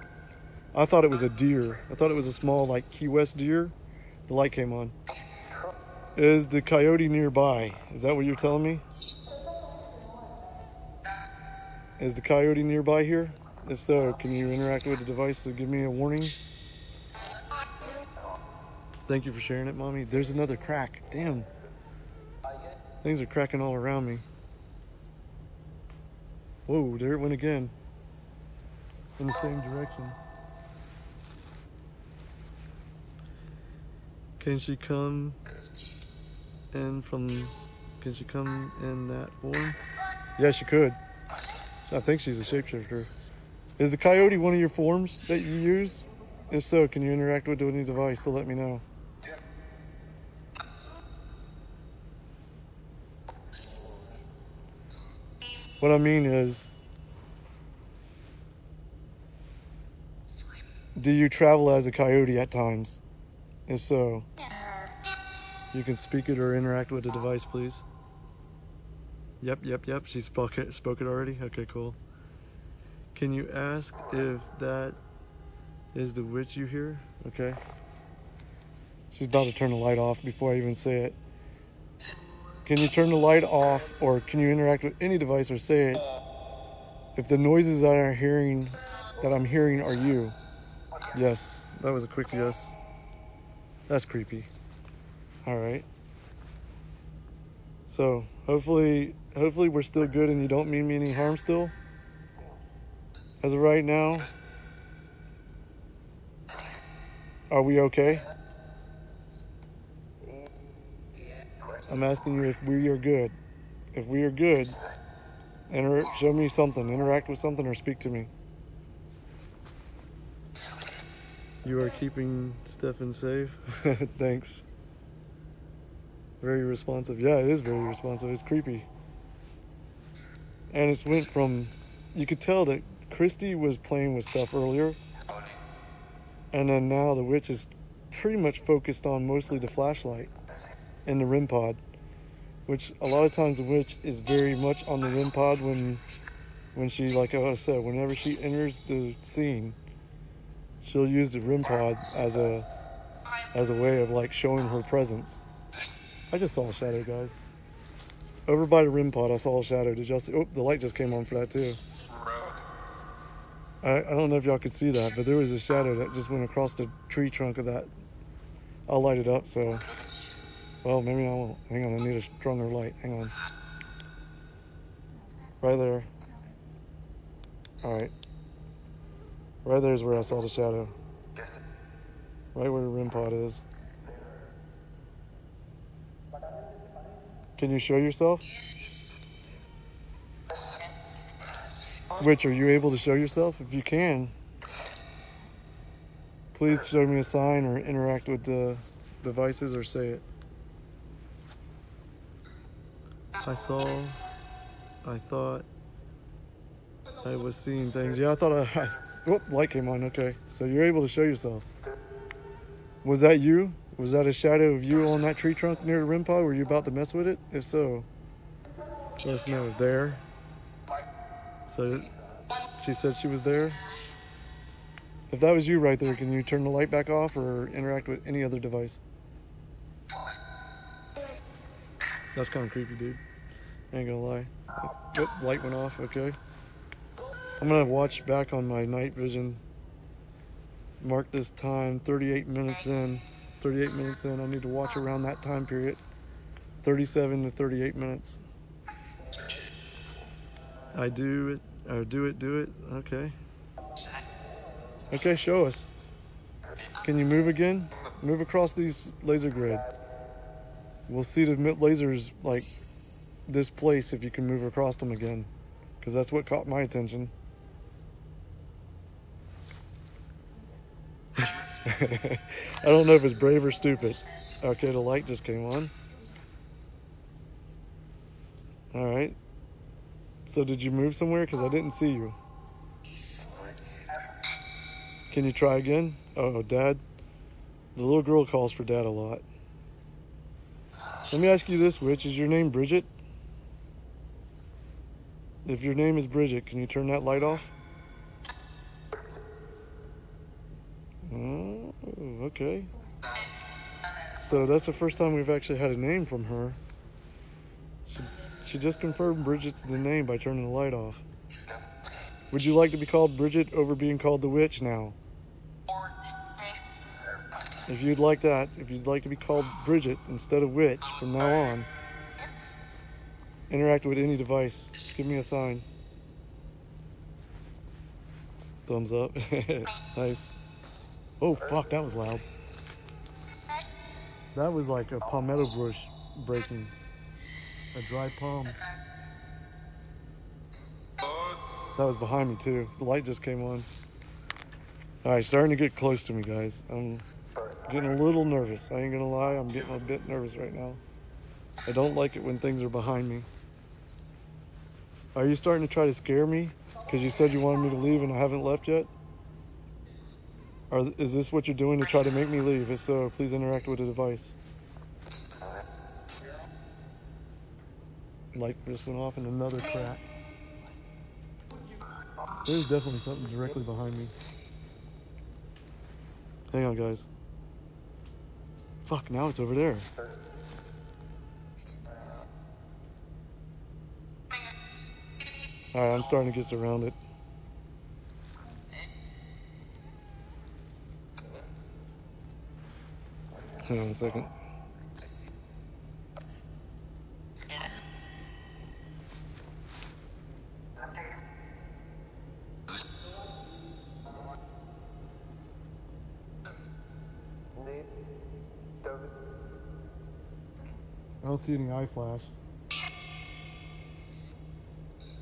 A: I thought it was a deer. I thought it was a small, like, Key West deer. The light came on. Is the coyote nearby? Is that what you're telling me? Is the coyote nearby here? If so, can you interact with the device to give me a warning? Thank you for sharing it, Mommy. There's another crack. Damn. Things are cracking all around me. Whoa, there it went again. In the same direction. Can she come in that form? Yeah, she could. I think she's a shapeshifter. Is the coyote one of your forms that you use? If so, can you interact with any device to let me know? What I mean is, do you travel as a coyote at times? If so, you can speak it or interact with the device, please. Yep. She spoke it already? Okay, cool. Can you ask if that is the witch you hear? Okay. She's about to turn the light off before I even say it. Can you turn the light off, or can you interact with any device or say it? If the noises that I'm hearing are you. Yes, that was a quick yes. That's creepy. All right. So hopefully we're still good and you don't mean me any harm still. As of right now, are we okay? I'm asking you if we are good. If we are good, show me something, interact with something, or speak to me. You are keeping Stefan safe. Thanks. Very responsive. Yeah, it is very responsive. It's creepy. And it's went from, you could tell that Kristy was playing with stuff earlier. And then now the witch is pretty much focused on mostly the flashlight and the REM pod. Which a lot of times the witch is very much on the REM pod when she, like I said, whenever she enters the scene, she'll use the REM pod as a way of like showing her presence. I just saw a shadow, guys. Over by the REM pod, I saw a shadow. Did y'all see? Oh, the light just came on for that too. I don't know if y'all could see that, but there was a shadow that just went across the tree trunk of that. I'll light it up, so. Well, maybe I won't. Hang on, I need a stronger light. Hang on. Right there. Alright. Right there's where I saw the shadow. Right where the REM pod is. Can you show yourself? Witch, are you able to show yourself? If you can, please show me a sign or interact with the devices or say it. I thought I was seeing things. Yeah, I thought whoop, light came on. Okay, so you're able to show yourself. Was that you? Was that a shadow of you on that tree trunk near the REM pod? Were you about to mess with it? If so, let us know. There. So she said she was there. If that was you right there, can you turn the light back off or interact with any other device? That's kind of creepy, dude. I ain't gonna lie. Yep, light went off. Okay. I'm gonna watch back on my night vision. Mark this time, 38 minutes in. 38 minutes in. I need to watch around that time period. 37 to 38 minutes. I do it. Or do it. Okay. Okay, show us. Can you move again? Move across these laser grids. We'll see the lasers like this place if you can move across them again. Because that's what caught my attention. I don't know if it's brave or stupid. Okay, the light just came on. Alright. So did you move somewhere? Because I didn't see you. Can you try again? Oh, Dad. The little girl calls for Dad a lot. Let me ask you this, witch. Is your name Bridget? If your name is Bridget, can you turn that light off? Oh, okay. So that's the first time we've actually had a name from her. She just confirmed Bridget's the name by turning the light off. Would you like to be called Bridget over being called the witch now? If you'd like that, if you'd like to be called Bridget instead of witch from now on, interact with any device. Give me a sign. Thumbs up. Nice. Oh, fuck, that was loud. That was like a palmetto bush breaking. A dry palm. That was behind me too. The light just came on. Alright, starting to get close to me, guys. I'm getting a little nervous. I ain't gonna lie, I'm getting a bit nervous right now. I don't like it when things are behind me. Are you starting to try to scare me? Because you said you wanted me to leave and I haven't left yet? Or is this what you're doing to try to make me leave? If so, please interact with the device. Light just went off in another crack. There's definitely something directly behind me. Hang on, guys. Fuck, now it's over there. Alright, I'm starting to get surrounded. Hang on a second. I don't see any eye flash.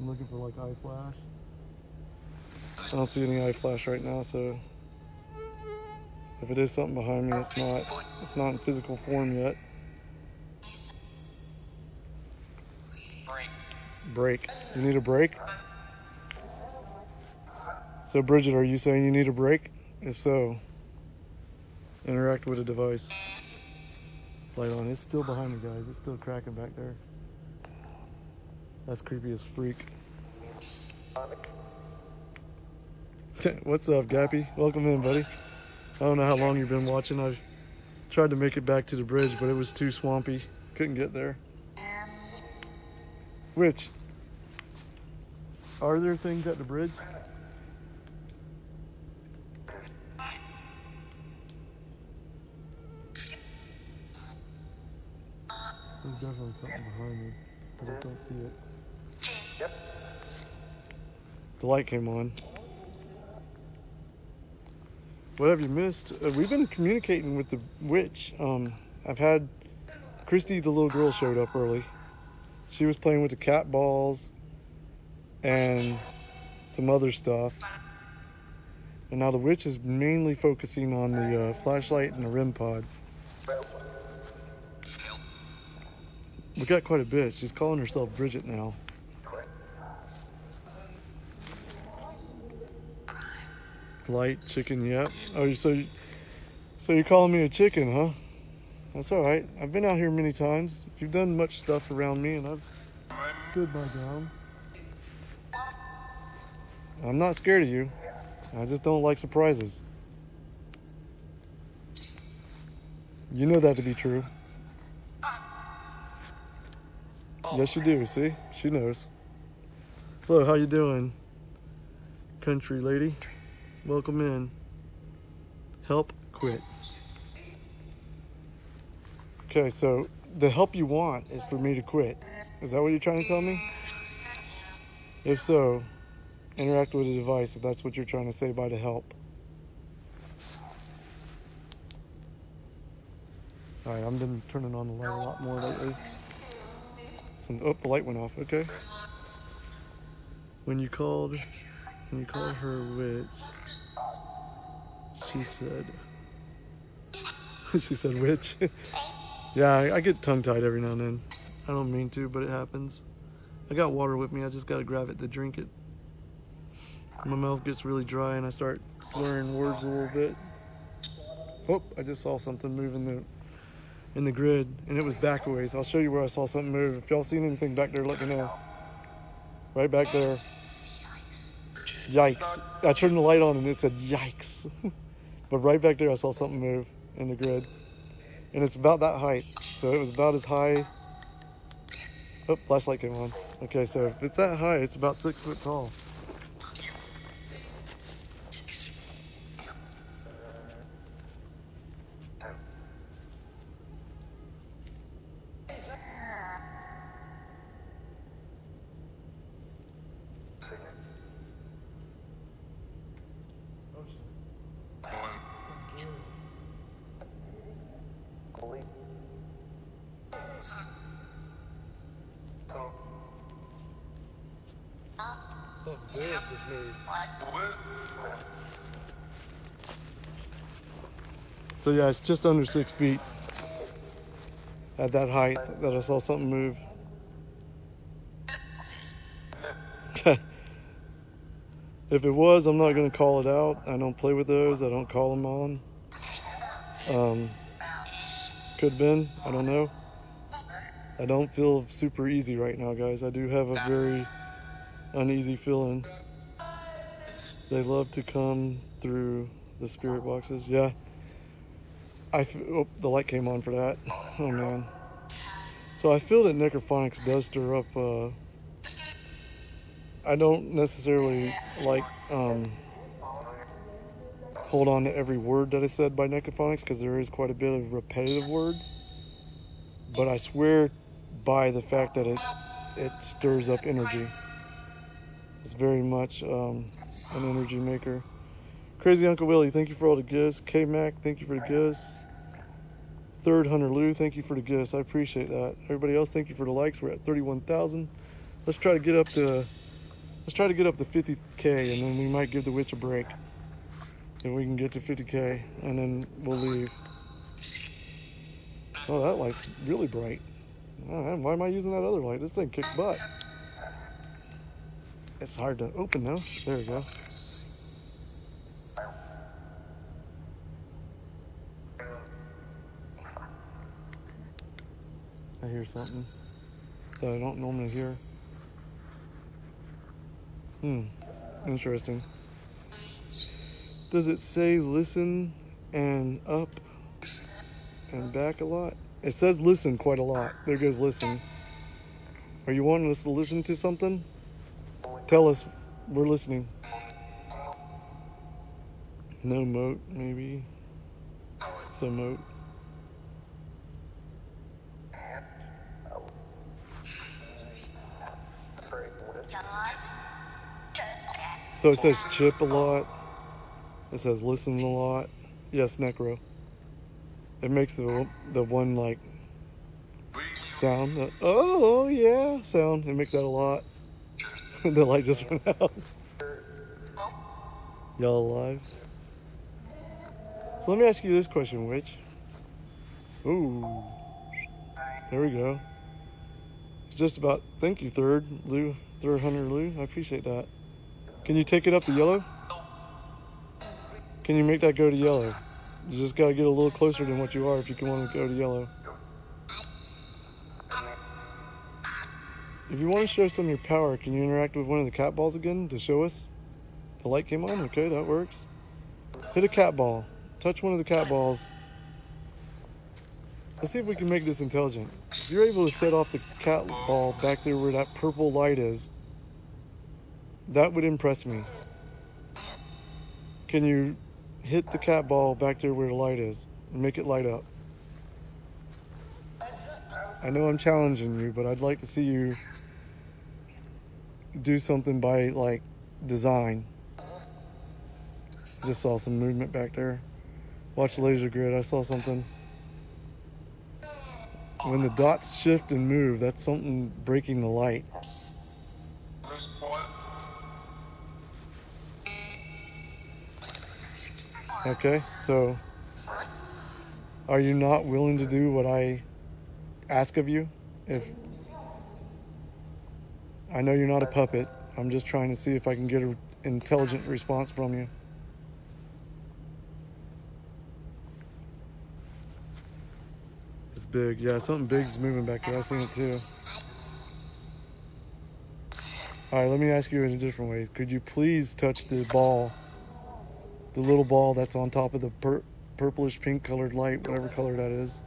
A: I'm looking for like eye flash. I don't see any eye flash right now, so if it is something behind me, it's not in physical form yet. Break. You need a break? So Bridget, are you saying you need a break? If so, interact with a device. Light on. It's still behind me, guys. It's still cracking back there. That's creepy as freak. What's up, Gappy? Welcome in, buddy. I don't know how long you've been watching. I've tried to make it back to the bridge, but it was too swampy. Couldn't get there. Which? Are there things at the bridge? There's definitely something behind me, but I don't see it. Yep. The light came on. What have you missed? We've been communicating with the witch. I've had Kristy, the little girl, showed up early. She was playing with the cat balls and some other stuff. And now the witch is mainly focusing on the flashlight and the REM pod. We got quite a bit. She's calling herself Bridget now. Light, chicken, yep. Oh, so you're calling me a chicken, huh? That's all right. I've been out here many times. You've done much stuff around me, and I've stood my ground. I'm not scared of you. I just don't like surprises. You know that to be true. Yes, you do. See? She knows. Hello, how you doing, country lady? Welcome in. Help quit. Okay, so the help you want is for me to quit. Is that what you're trying to tell me? If so, interact with a device if that's what you're trying to say by the help. Alright, I've been turning on the light a lot more lately. Oh, the light went off. Okay. When you called her witch, she said witch. Yeah, I get tongue-tied every now and then. I don't mean to, but it happens. I got water with me. I just gotta grab it to drink it. My mouth gets really dry and I start slurring words a little bit. Oh, I just saw something move in the grid, and it was back a ways. I'll show you where I saw something move. If y'all seen anything back there, let me know. Right back there. Yikes. I turned the light on and it said yikes. But right back there, I saw something move in the grid. And it's about that height. So it was about as high. Oh, flashlight came on. Okay, so if it's that high, it's about 6 foot tall. Something big just moved. So yeah, it's just under 6 feet at that height that I saw something move. If it was, I'm not going to call it out. I don't play with those. I don't call them on. Could have been. I don't know. I don't feel super easy right now, guys. I do have a very uneasy feeling. They love to come through the spirit boxes. Yeah. Oh, the light came on for that. Oh, man. So I feel that necrophonics does stir up... I don't necessarily like... hold on to every word that is said by necrophonics because there is quite a bit of repetitive words. But I swear by the fact that it stirs up energy. It's very much an energy maker. Crazy Uncle Willie, thank you for all the gifts. K-Mac, thank you for the gifts. Third Hunter Lou, thank you for the gifts. I appreciate that. Everybody else, thank you for the likes. We're at 31,000. Let's try to get up to 50K, and then we might give the witch a break. If we can get to 50K, and then we'll leave. Oh, that light's really bright. Oh, why am I using that other light? This thing kicks butt. It's hard to open though. There we go. I hear something that I don't normally hear. Interesting. Does it say listen and up and back a lot? It says listen quite a lot. There goes listen. Are you wanting us to listen to something? Tell us. We're listening. No moat, maybe. Some moat. So it says chip a lot. It says listen a lot. Yes, necro. It makes the one like sound. Oh yeah, sound. It makes that a lot. The light just went out. Y'all alive? So let me ask you this question, witch. Ooh, there we go. It's just about. Thank you, Third Hunter Lou. I appreciate that. Can you take it up to yellow? Can you make that go to yellow? You just gotta get a little closer than what you are if you can want to go to yellow. If you want to show some of your power, can you interact with one of the cat balls again to show us? The light came on? Okay, that works. Hit a cat ball. Touch one of the cat balls. Let's see if we can make this intelligent. If you're able to set off the cat ball back there where that purple light is, that would impress me. Can you hit the cat ball back there where the light is and make it light up? I know I'm challenging you, but I'd like to see you do something by like design. Just saw some movement back there. Watch the laser grid. I saw something. When the dots shift and move, that's something breaking the light. Okay, so are you not willing to do what I ask of you? If I know you're not a puppet, I'm just trying to see if I can get an intelligent response from you. It's big. Yeah, something big's moving back there. I've seen it too. All right, let me ask you in a different way. Could you please touch the ball the little ball that's on top of the purplish pink colored light, whatever color that is.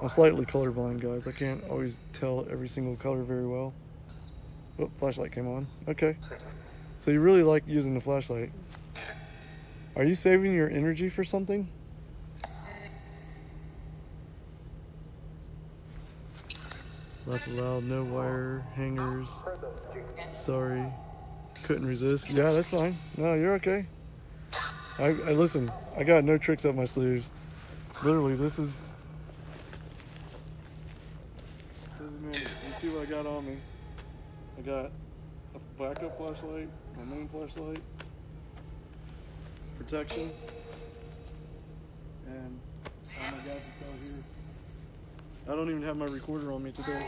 A: I'm slightly colorblind, guys. I can't always tell every single color very well. Oh, flashlight came on. Okay. So you really like using the flashlight. Are you saving your energy for something? That's allowed. No wire hangers. Sorry. Couldn't resist. Yeah, that's fine. No, you're okay. I listen. I got no tricks up my sleeves. Literally, this is me. You see what I got on me? I got a backup flashlight, my main flashlight, protection, and all my gadgets out here. I don't even have my recorder on me today.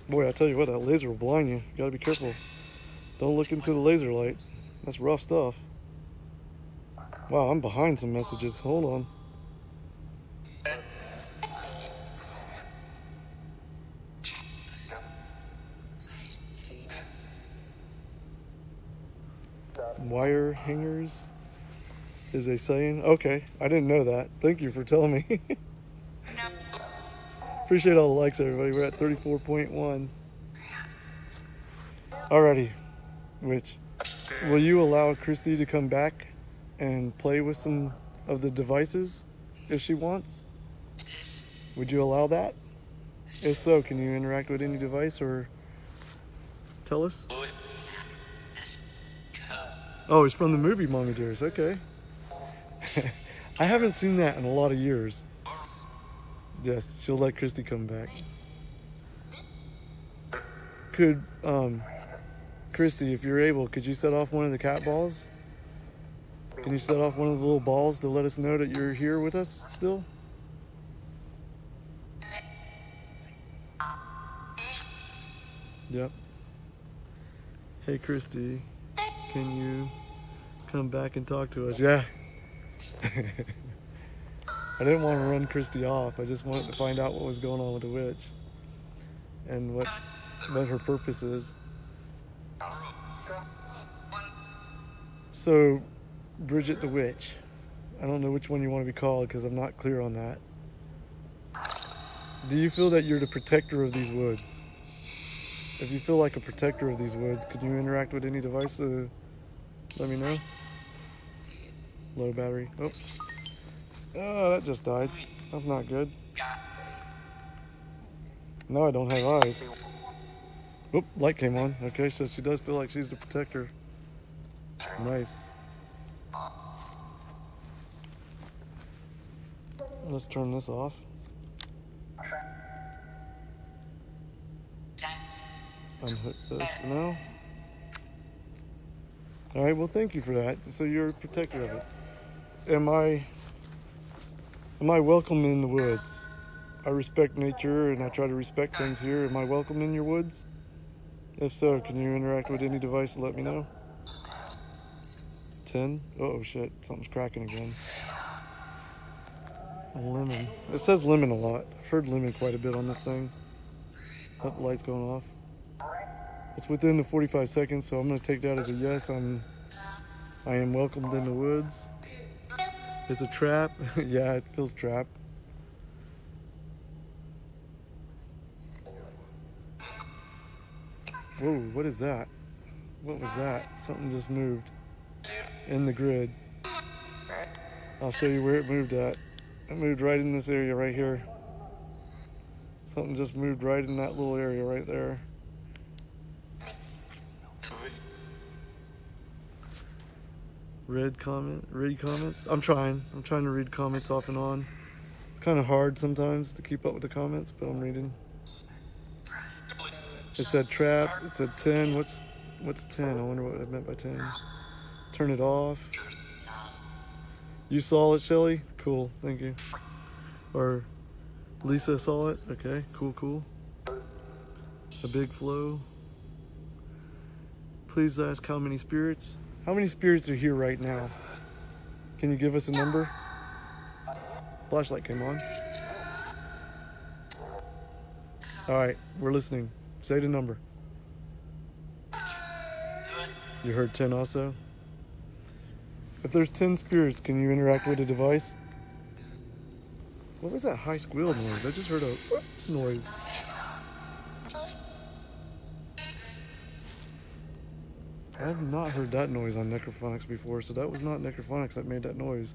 A: Boy, I tell you what, that laser will blind you. You gotta be careful. Don't look into the laser light. That's rough stuff. Wow, I'm behind some messages. Hold on. Wire hangers is a saying. Okay, I didn't know that. Thank you for telling me. Appreciate all the likes, everybody. We're at 34.1. Alrighty, Which will you allow Kristy to come back and play with some of the devices if she wants? Would you allow that? If so, can you interact with any device or tell us? Oh, it's from the movie Mommy Dearest. Okay. I haven't seen that in a lot of years. Yes, she'll let Kristy come back. Could, Kristy, if you're able, could you set off one of the cat balls? Can you set off one of the little balls to let us know that you're here with us still? Yep. Hey, Kristy, can you come back and talk to us? Yeah. I didn't want to run Kristy off. I just wanted to find out what was going on with the witch and what her purpose is. So, Bridget the Witch. I don't know which one you want to be called because I'm not clear on that. Do you feel that you're the protector of these woods? If you feel like a protector of these woods, could you interact with any device to let me know? Low battery. Oh. Oh, that just died. That's not good. No, I don't have eyes. Oop, light came on. Okay, so she does feel like she's the protector. Nice. Let's turn this off. Unhook this now. Alright, well thank you for that. So you're a protector of it. Am I welcome in the woods? I respect nature and I try to respect things here. Am I welcome in your woods? If so, can you interact with any device and let me know? 10? Oh shit, something's cracking again. Lemon. It says lemon a lot. I've heard lemon quite a bit on this thing. That light's going off. It's within the 45 seconds, so I'm going to take that as a yes. I am welcomed in the woods. It's a trap. Yeah, it feels trapped. Whoa, what is that? What was that? Something just moved in the grid. I'll show you where it moved at. It moved right in this area right here. Something just moved right in that little area right there. Read comments. I'm trying to read comments off and on. It's kind of hard sometimes to keep up with the comments, but I'm reading. It said trap. It said 10. What's 10? I wonder what I meant by 10. Turn it off. You saw it, Shelly? Cool, thank you. Or Lisa saw it? Okay, cool. A big flow. Please ask how many spirits. How many spirits are here right now? Can you give us a number? Flashlight came on. All right, we're listening. Say the number. You heard 10 also? If there's 10 spirits, can you interact with a device? What was that high squeal noise? I just heard a noise. I have not heard that noise on Necrophonics before, so that was not Necrophonics that made that noise.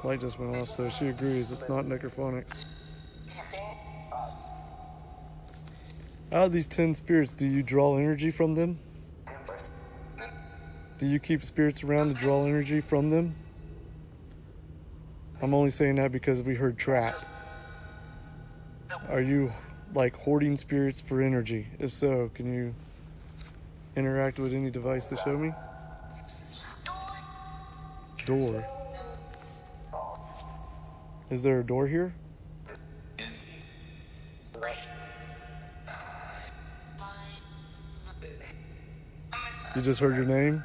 A: Light just went off, so she agrees it's not Necrophonics. Out of these 10 spirits, do you draw energy from them? Do you keep spirits around to draw energy from them? I'm only saying that because we heard trap. Are you like hoarding spirits for energy? If so, can you interact with any device to show me? Door. Is there a door here? You just heard your name?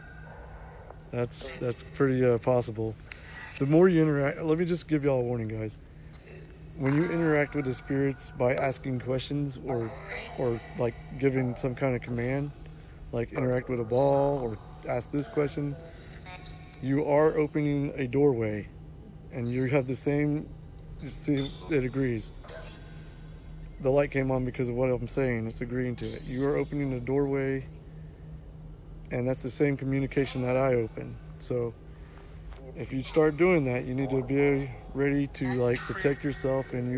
A: That's pretty possible. The more you interact, let me just give y'all a warning, guys. When you interact with the spirits by asking questions or like giving some kind of command, like interact with a ball or ask this question, you are opening a doorway, and you have the same. You see, it agrees. The light came on because of what I'm saying. It's agreeing to it. You are opening a doorway, and that's the same communication that I open. So if you start doing that, you need to be ready to like protect yourself, and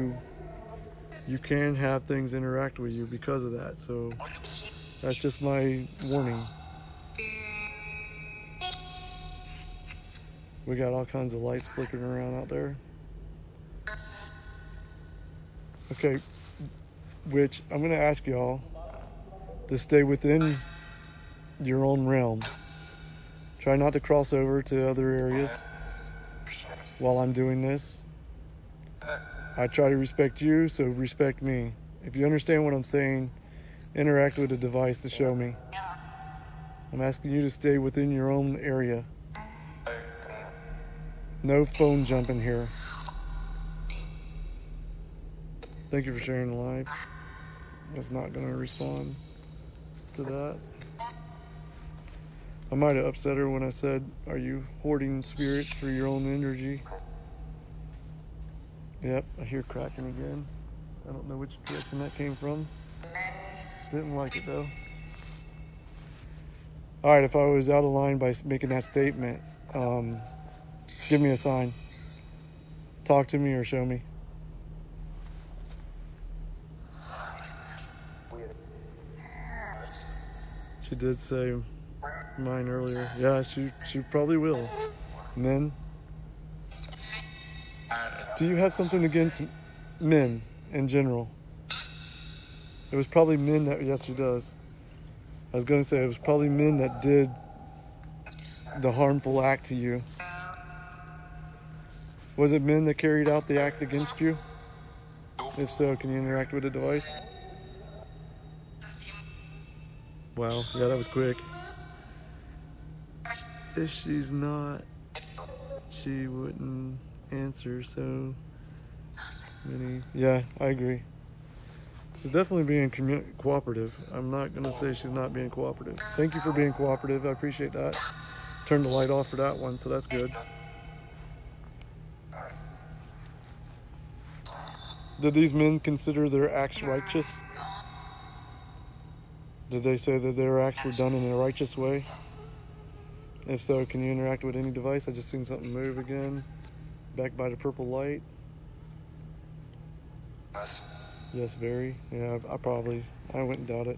A: you can have things interact with you because of that. So that's just my warning. We got all kinds of lights flickering around out there. Okay, which I'm going to ask y'all to stay within your own realm. Try not to cross over to other areas while I'm doing this. I try to respect you, so respect me. If you understand what I'm saying, interact with the device to show me. I'm asking you to stay within your own area. No phone jumping here. Thank you for sharing the live. It's not going to respond to that. I might have upset her when I said, are you hoarding spirits for your own energy? Yep, I hear cracking again. I don't know which direction that came from. Didn't like it though. Alright, if I was out of line by making that statement, give me a sign. Talk to me or show me. She did say mine earlier. Yeah, she probably will. Men. Do you have something against men in general? It was probably men that, yes, she does. I was going to say it was probably men that did the harmful act to you. Was it men that carried out the act against you? If so, can you interact with the device? Wow, yeah, that was quick. If she's not, she wouldn't answer so many. Yeah, I agree. She's definitely being cooperative. I'm not going to say she's not being cooperative. Thank you for being cooperative. I appreciate that. Turned the light off for that one, so that's good. Did these men consider their acts righteous? Did they say that their acts were done in a righteous way? If so, can you interact with any device? I just seen something move again. Back by the purple light. Yes, very. Yeah, I wouldn't doubt it.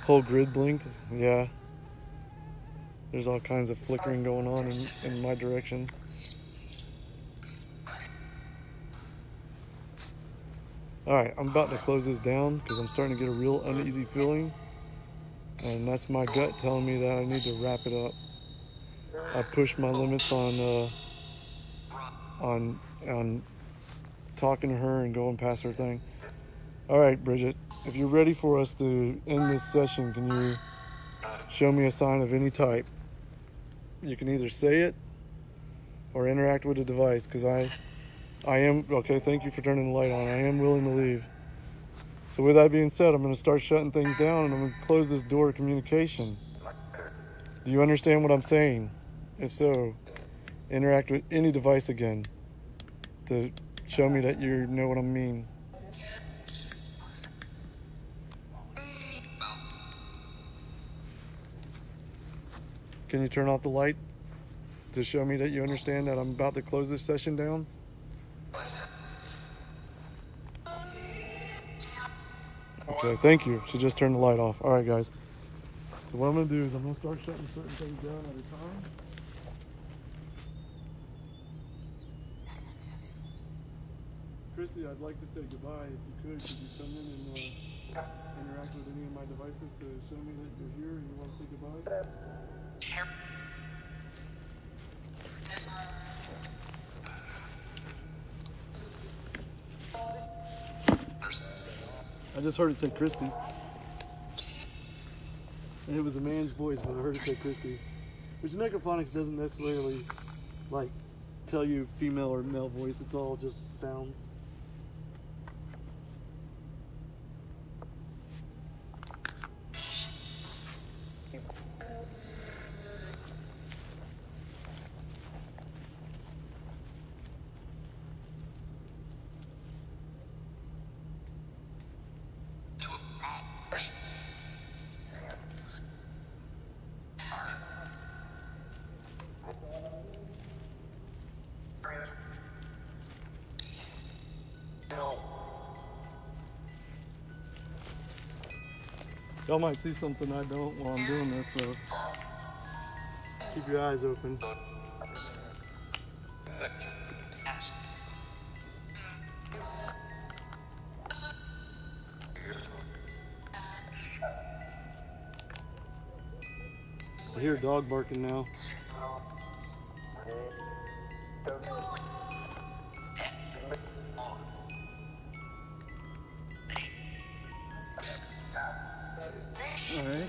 A: Whole grid blinked. Yeah. There's all kinds of flickering going on in my direction. Alright, I'm about to close this down because I'm starting to get a real uneasy feeling. And that's my gut telling me that I need to wrap it up. I pushed my limits on talking to her and going past her thing. Alright, Bridget, if you're ready for us to end this session, can you show me a sign of any type? You can either say it or interact with the device, because I am, okay, thank you for turning the light on. I am willing to leave. So with that being said, I'm going to start shutting things down and I'm going to close this door of communication. Do you understand what I'm saying? If so, interact with any device again to show me that you know what I mean. Can you turn off the light to show me that you understand that I'm about to close this session down? Okay, thank you. So just turn the light off. All right, guys. So what I'm going to do is I'm going to start shutting certain things down at a time. Kristy, I'd like to say goodbye. If you could you come in and interact with any of my devices to show me that you're here and you want to say goodbye? I just heard it say Kristy. And it was a man's voice, but I heard it say Kristy. Which necrophonics doesn't necessarily, like, tell you female or male voice. It's all just sounds. Y'all might see something I don't while I'm doing this, so keep your eyes open. I hear a dog barking now. Alright.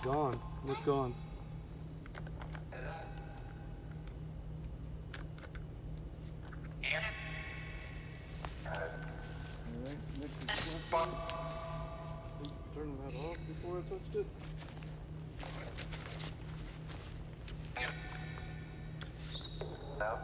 A: Gone. What's gone? Alright, next is turning that off before I touched it. There's that.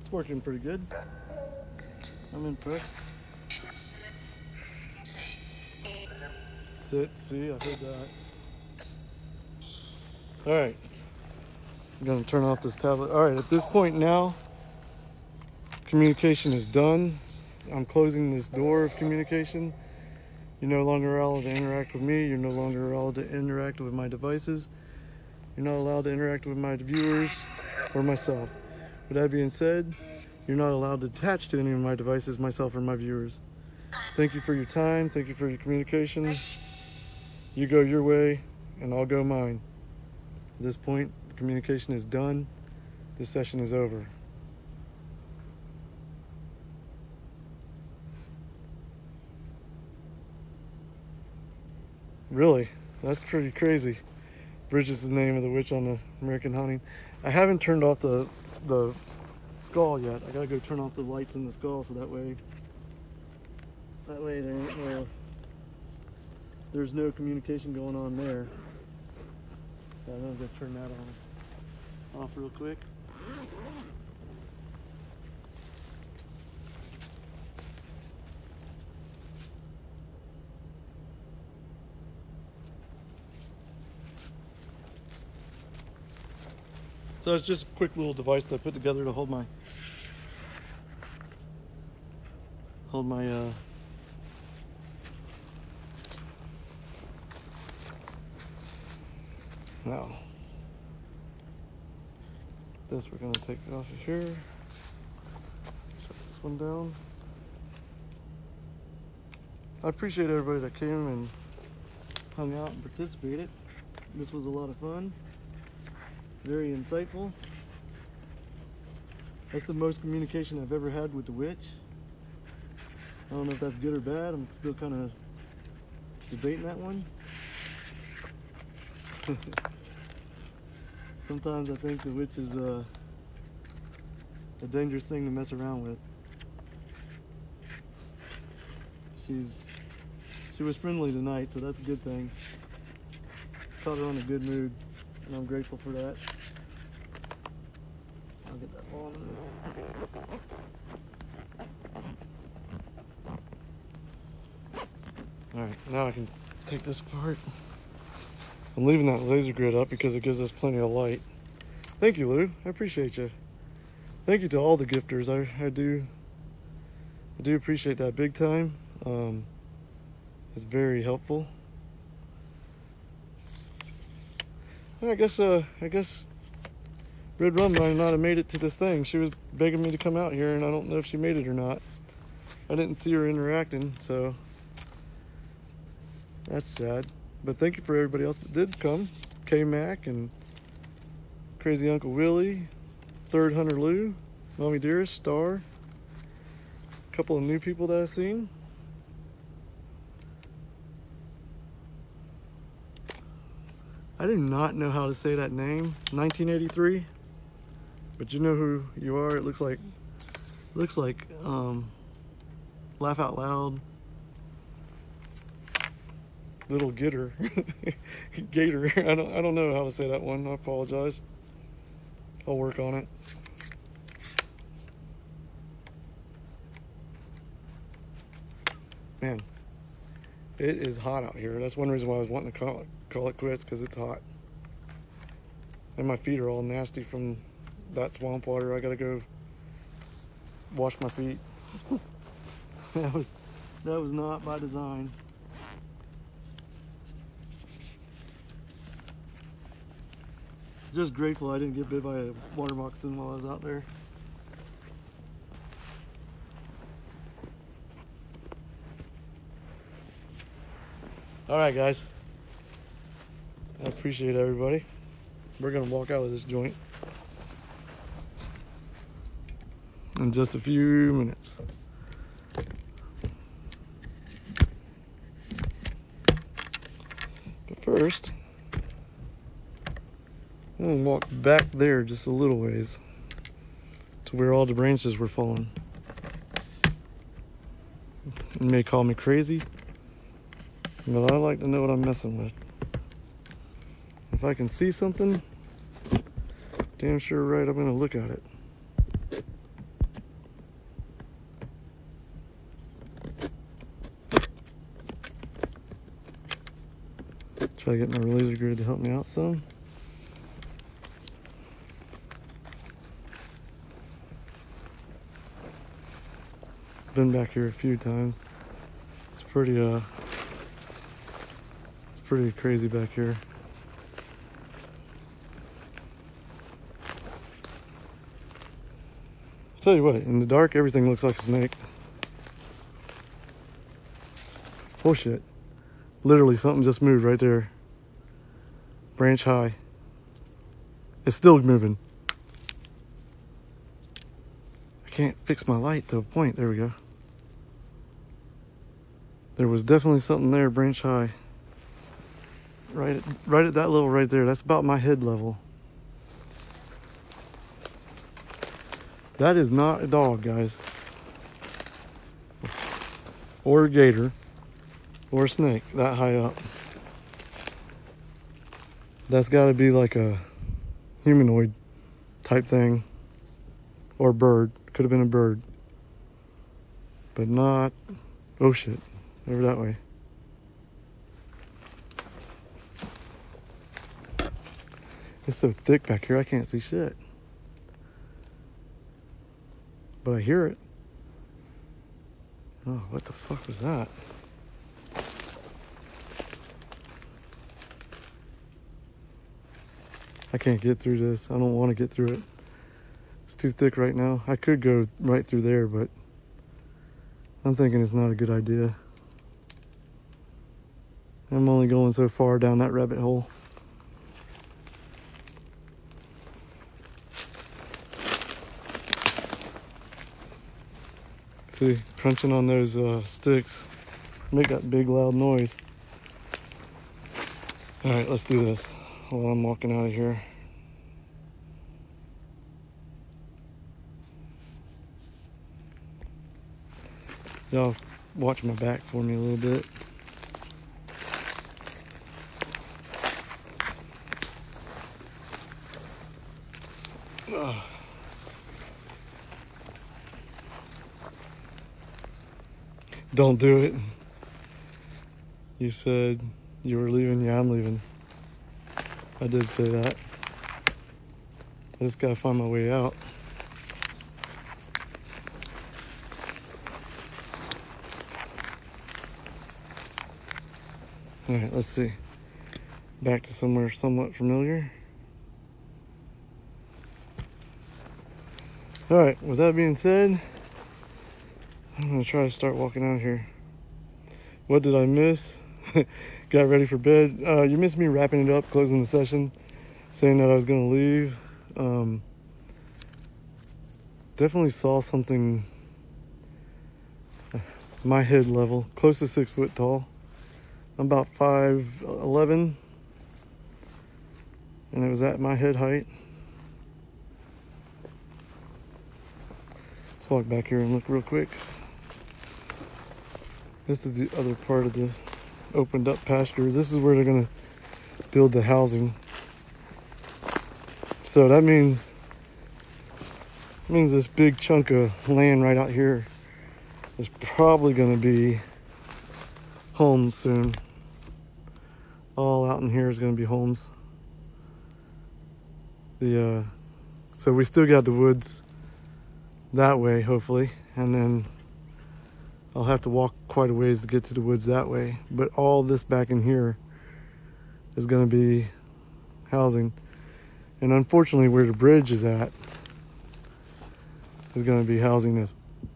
A: It's working pretty good. I'm impressed. Sit, see, I heard that. Alright. I'm going to turn off this tablet. Alright, at this point now, communication is done. I'm closing this door of communication. You're no longer allowed to interact with me. You're no longer allowed to interact with my devices. You're not allowed to interact with my viewers or myself. With that being said, you're not allowed to attach to any of my devices, myself or my viewers. Thank you for your time. Thank you for your communication. You go your way and I'll go mine. At this point, the communication is done. This session is over. Really? That's pretty crazy. Bridge is the name of the witch on the American Haunting. I haven't turned off the skull yet. I gotta go turn off the lights in the skull so that way there ain't no, there's no communication going on there. Yeah, I'm gonna go turn that off real quick. So it's just a quick little device that I put together to hold my now this we're gonna take it off of here. Shut this one down. I appreciate everybody that came and hung out and participated. This was a lot of fun. Very insightful. That's the most communication I've ever had with the witch. I don't know if that's good or bad. I'm still kind of debating that one. Sometimes I think the witch is a dangerous thing to mess around with. She was friendly tonight, so that's a good thing. Caught her on a good mood, and I'm grateful for that. I'll get that ball in there. Alright, now I can take this apart. I'm leaving that laser grid up because it gives us plenty of light. Thank you, Lou. I appreciate you. Thank you to all the gifters. I do appreciate that big time. It's very helpful. I guess Red Rum might not have made it to this thing. She was begging me to come out here, and I don't know if she made it or not. I didn't see her interacting, so that's sad. But thank you for everybody else that did come. K-Mac and Crazy Uncle Willie, Third Hunter Lou, Mommy Dearest, Star, a couple of new people that I've seen. I do not know how to say that name, 1983, but you know who you are. It looks like Laugh Out Loud, Little Gator, Gator. I don't know how to say that one. I apologize. I'll work on it. Man, it is hot out here. That's one reason why I was wanting to call it quits, because it's hot. And my feet are all nasty from that swamp water. I gotta go wash my feet. that was not by design. Just grateful I didn't get bit by a water moccasin while I was out there. All right, guys. I appreciate everybody. We're gonna walk out of this joint in just a few minutes. But first, I'm gonna walk back there just a little ways to where all the branches were falling. You may call me crazy, but I like to know what I'm messing with. If I can see something, damn sure right, I'm gonna look at it. Try to get my laser grid to help me out some. Been back here a few times. It's pretty crazy back here. Tell you what, in the dark, everything looks like a snake. Oh shit. Literally, something just moved right there. Branch high. It's still moving. I can't fix my light to a point. There we go. There was definitely something there, branch high. Right at that level right there. That's about my head level. That is not a dog, guys. Or a gator. Or a snake that high up. That's got to be like a humanoid type thing. Or bird. Could have been a bird. But not... Oh shit. Over that way. It's so thick back here I can't see shit. But I hear it. Oh, what the fuck was that? I can't get through this. I don't want to get through it. It's too thick right now. I could go right through there, but I'm thinking it's not a good idea. I'm only going so far down that rabbit hole. See, crunching on those sticks make that big loud noise. All right, let's do this while I'm walking out of here. Y'all watch my back for me a little bit. Ugh. Don't do it. You said you were leaving. Yeah, I'm leaving. I did say that. I just gotta find my way out. All right, let's see. Back to somewhere somewhat familiar. All right, with that being said, I'm gonna try to start walking out of here. What did I miss? Got ready for bed. You missed me wrapping it up, closing the session, saying that I was gonna leave. Definitely saw something my head level, close to 6 foot tall. I'm about 5'11", and it was at my head height. Let's walk back here and look real quick. This is the other part of the opened up pasture. This is where they're gonna build the housing. So that means this big chunk of land right out here is probably gonna be homes soon. All out in here is gonna be homes. So we still got the woods that way, hopefully, and then I'll have to walk quite a ways to get to the woods that way. But all this back in here is gonna be housing. And unfortunately, where the bridge is at is gonna be housing as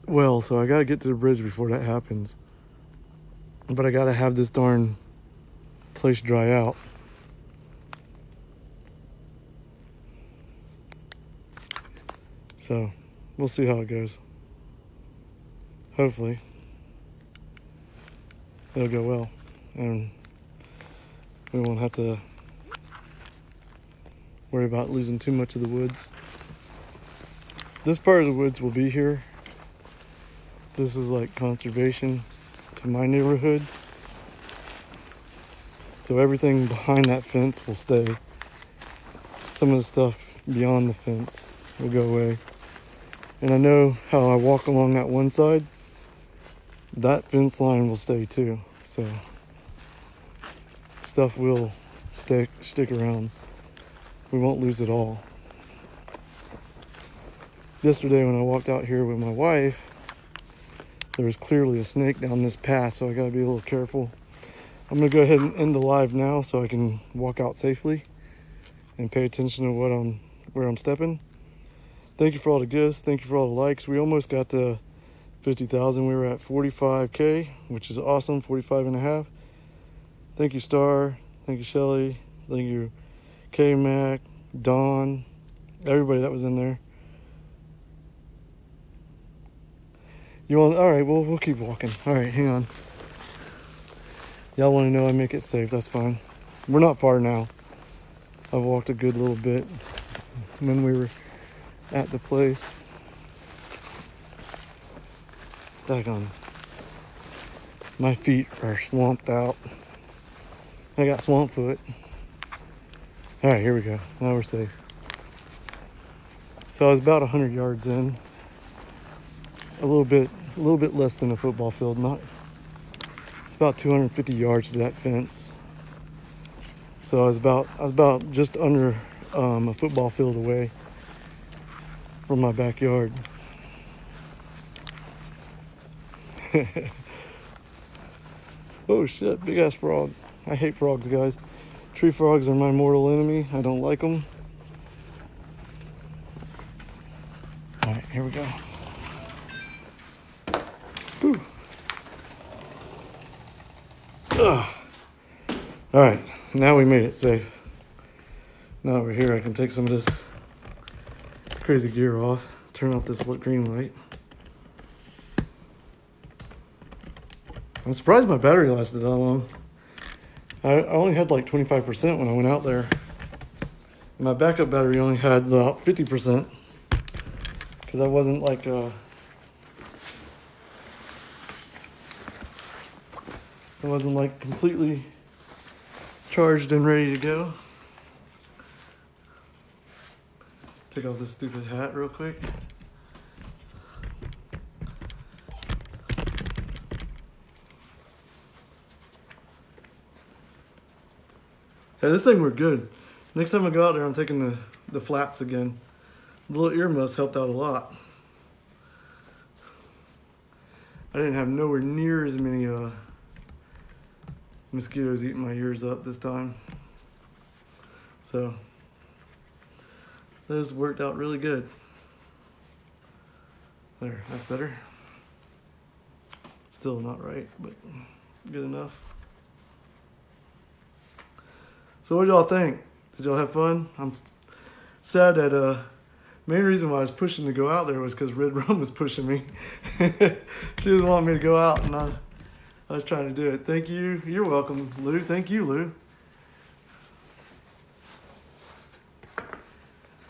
A: well. So I gotta get to the bridge before that happens. But I gotta have this darn place dry out. So we'll see how it goes. Hopefully it'll go well, and we won't have to worry about losing too much of the woods. This part of the woods will be here. This is like conservation to my neighborhood. So everything behind that fence will stay. Some of the stuff beyond the fence will go away. And I know how I walk along that one side, that fence line will stay too. So stuff will stick around. We won't lose it all. Yesterday when I walked out here with my wife, there was clearly a snake down this path, so I gotta be a little careful. I'm gonna go ahead and end the live now so I can walk out safely and pay attention to where I'm stepping. Thank you for all the gifts. Thank you for all the likes. We almost got to 50,000. We were at 45K, which is awesome, 45 and a half. Thank you, Star. Thank you, Shelly. Thank you, K-Mac, Dawn, everybody that was in there. All right, well, we'll keep walking. All right, hang on. Y'all want to know I make it safe, that's fine. We're not far now. I've walked a good little bit when we were at the place. Daggone. My feet are swamped out. I got swamp foot. All right, here we go. Now we're safe. So I was about 100 yards in. A little bit less than a football field. It's about 250 yards to that fence. So I was about just under a football field away from my backyard. Oh shit, big ass frog. I hate frogs, guys. Tree frogs are my mortal enemy. I don't like them. All right, here we go. Whew. Ugh. All right, now we made it safe. Now we're here, I can take some of this crazy gear off, turn off this green light. I'm surprised my battery lasted that long. I only had like 25% when I went out there. My backup battery only had about 50% because I wasn't like I wasn't like completely charged and ready to go. Take off this stupid hat real quick. Yeah, this thing worked good. Next time I go out there, I'm taking the flaps again. The little earmuffs helped out a lot. I didn't have nowhere near as many mosquitoes eating my ears up this time. So, this worked out really good. There, that's better. Still not right, but good enough. So what did y'all think? Did y'all have fun? I'm sad that main reason why I was pushing to go out there was because Red Rum was pushing me. She was wanting me to go out, and I was trying to do it. Thank you. You're welcome, Lou. Thank you, Lou.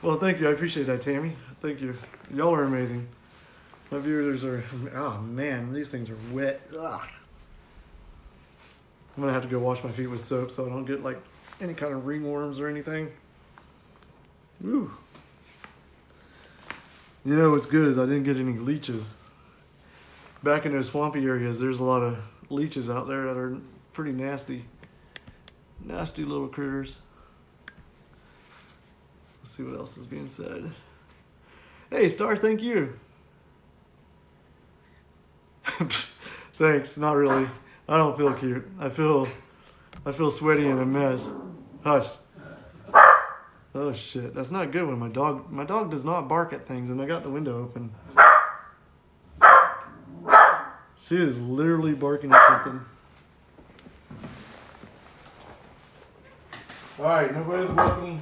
A: Well, thank you. I appreciate that, Tammy. Thank you. Y'all are amazing. My viewers are, oh man, these things are wet. Ugh. I'm gonna have to go wash my feet with soap so I don't get like any kind of ringworms or anything. Woo. You know what's good is I didn't get any leeches. Back in those swampy areas, there's a lot of leeches out there that are pretty nasty. Nasty little critters. Let's see what else is being said. Hey, Star, thank you. Thanks, not really. I don't feel cute. I feel sweaty and a mess. Hush. Oh shit, that's not good when my dog does not bark at things, and I got the window open. She is literally barking at something. Alright, nobody's welcome.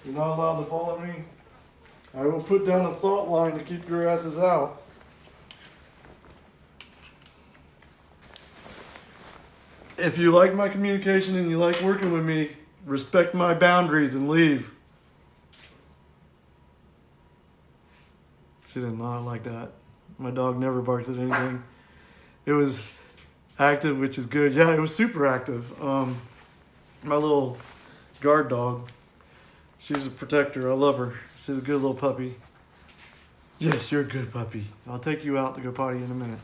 A: You're not allowed to follow me. I will put down a salt line to keep your asses out. If you like my communication and you like working with me, respect my boundaries and leave. She did not like that. My dog never barks at anything. It was active, which is good. Yeah, it was super active. My little guard dog, she's a protector. I love her. She's a good little puppy. Yes, you're a good puppy. I'll take you out to go potty in a minute.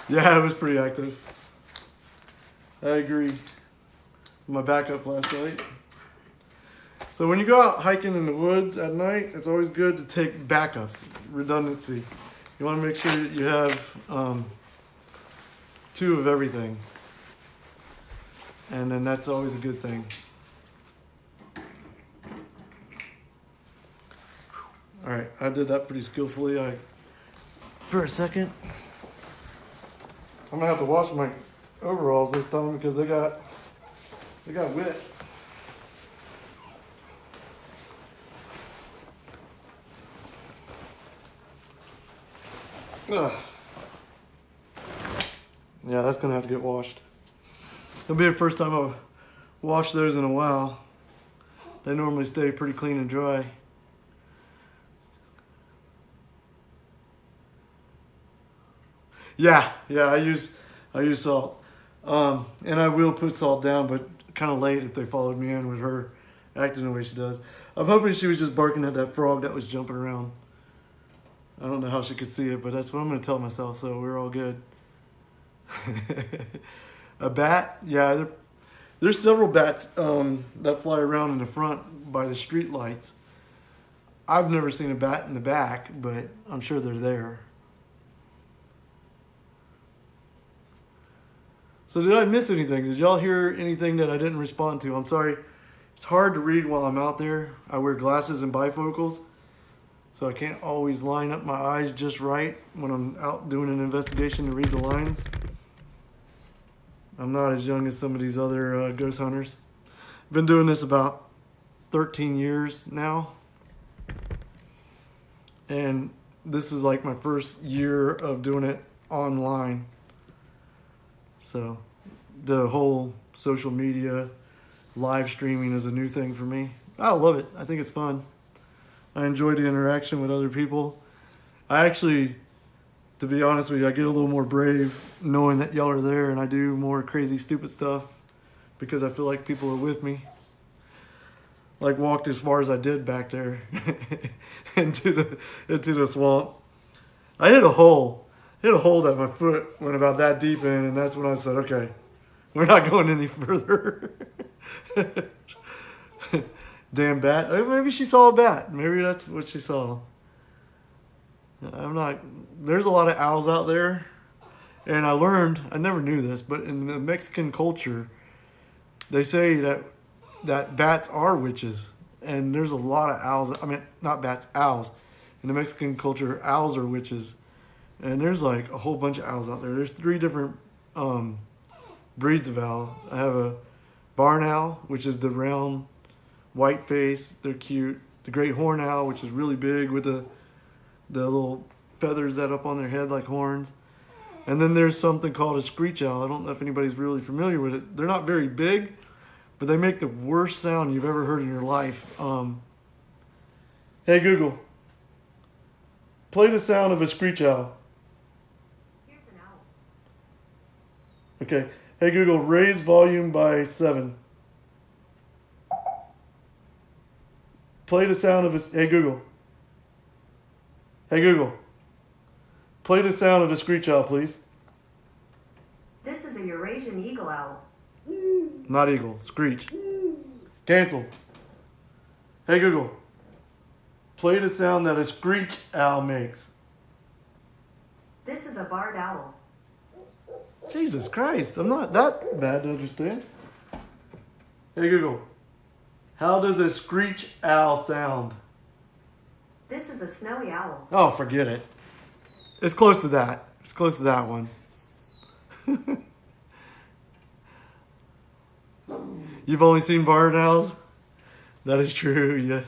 A: Yeah, it was pretty active. I agree. My backup flashlight. So when you go out hiking in the woods at night, it's always good to take backups, redundancy. You want to make sure that you have 2 of everything. And then that's always a good thing. All right, I did that pretty skillfully. For a second, I'm gonna have to wash my overalls this time because they got wet. Ugh. Yeah, that's gonna have to get washed. It'll be the first time I've washed those in a while. They normally stay pretty clean and dry. Yeah, I use salt. And I will put salt down, but kind of late if they followed me in with her acting the way she does. I'm hoping she was just barking at that frog that was jumping around. I don't know how she could see it, but that's what I'm going to tell myself, so we're all good. A bat? Yeah, There's several bats that fly around in the front by the street lights. I've never seen a bat in the back, but I'm sure they're there. So did I miss anything? Did y'all hear anything that I didn't respond to? I'm sorry. It's hard to read while I'm out there. I wear glasses and bifocals, so I can't always line up my eyes just right when I'm out doing an investigation to read the lines. I'm not as young as some of these other ghost hunters. I've been doing this about 13 years now. And this is like my first year of doing it online. So the whole social media live streaming is a new thing for me. I love it. I think it's fun. I enjoy the interaction with other people. I actually, to be honest with you, I get a little more brave knowing that y'all are there, and I do more crazy, stupid stuff because I feel like people are with me. Like walked as far as I did back there into the swamp. I hit a hole that my foot went about that deep in, and that's when I said, okay, we're not going any further. Damn bat. Maybe she saw a bat. Maybe that's what she saw. There's a lot of owls out there. And I learned, I never knew this, but in the Mexican culture, they say that bats are witches. And there's a lot of owls. I mean, not bats, owls. In the Mexican culture, owls are witches. And there's like a whole bunch of owls out there. There's 3 different breeds of owl. I have a barn owl, which is the round white face. They're cute. The great horn owl, which is really big with the little feathers that up on their head like horns. And then there's something called a screech owl. I don't know if anybody's really familiar with it. They're not very big, but they make the worst sound you've ever heard in your life. Hey Google, play the sound of a screech owl.
B: Here's an owl.
A: Okay. Hey Google, raise volume by 7. Play the sound of a... Hey Google. Hey Google. Play the sound of a screech owl, please.
B: This is a Eurasian eagle owl.
A: Not eagle, screech. Cancel. Hey Google. Play the sound that a screech owl makes.
B: This is a barred owl.
A: Jesus Christ, I'm not that bad to understand. Hey Google. How does a screech owl sound?
B: This is a snowy owl.
A: Oh, forget it. It's close to that. It's close to that one. You've only seen barred owls? That is true, yeah.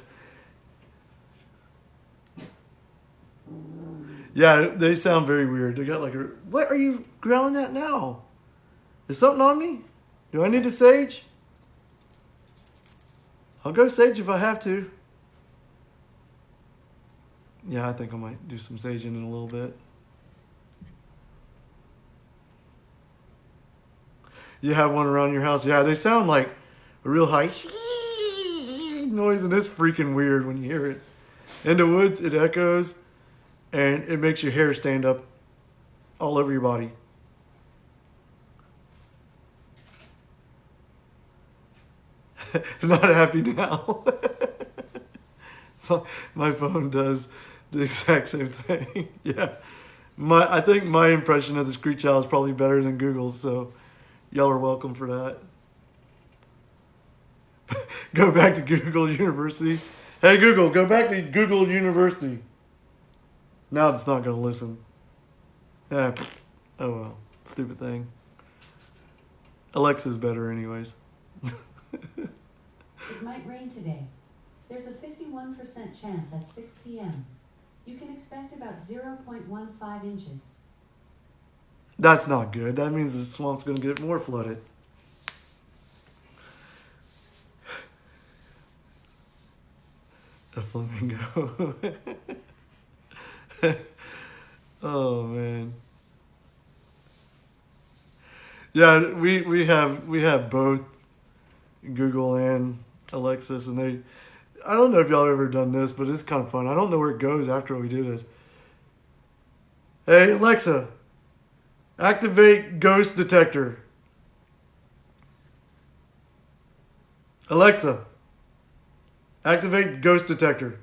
A: Yeah, they sound very weird. They got like a... What are you growling at now? Is something on me? Do I need a sage? I'll go sage if I have to. Yeah, I think I might do some saging in a little bit. You have one around your house? Yeah, they sound like a real high noise, and it's freaking weird when you hear it. In the woods, it echoes, and it makes your hair stand up all over your body. Not happy now. My phone does the exact same thing. Yeah. I think my impression of the screech owl is probably better than Google's, so y'all are welcome for that. Go back to Google University. Hey Google, go back to Google University. Now it's not going to listen. Yeah. Oh well. Stupid thing. Alexa's better anyways.
C: It might rain today. There's a 51% chance at 6 p.m. You can expect about 0.15 inches.
A: That's not good. That means the swamp's going to get more flooded. A flamingo. Oh man. Yeah, we have both Google and Alexis, and I don't know if y'all have ever done this, but it's kind of fun. I don't know where it goes after we do this. Hey Alexa, activate ghost detector. Alexa, activate ghost detector.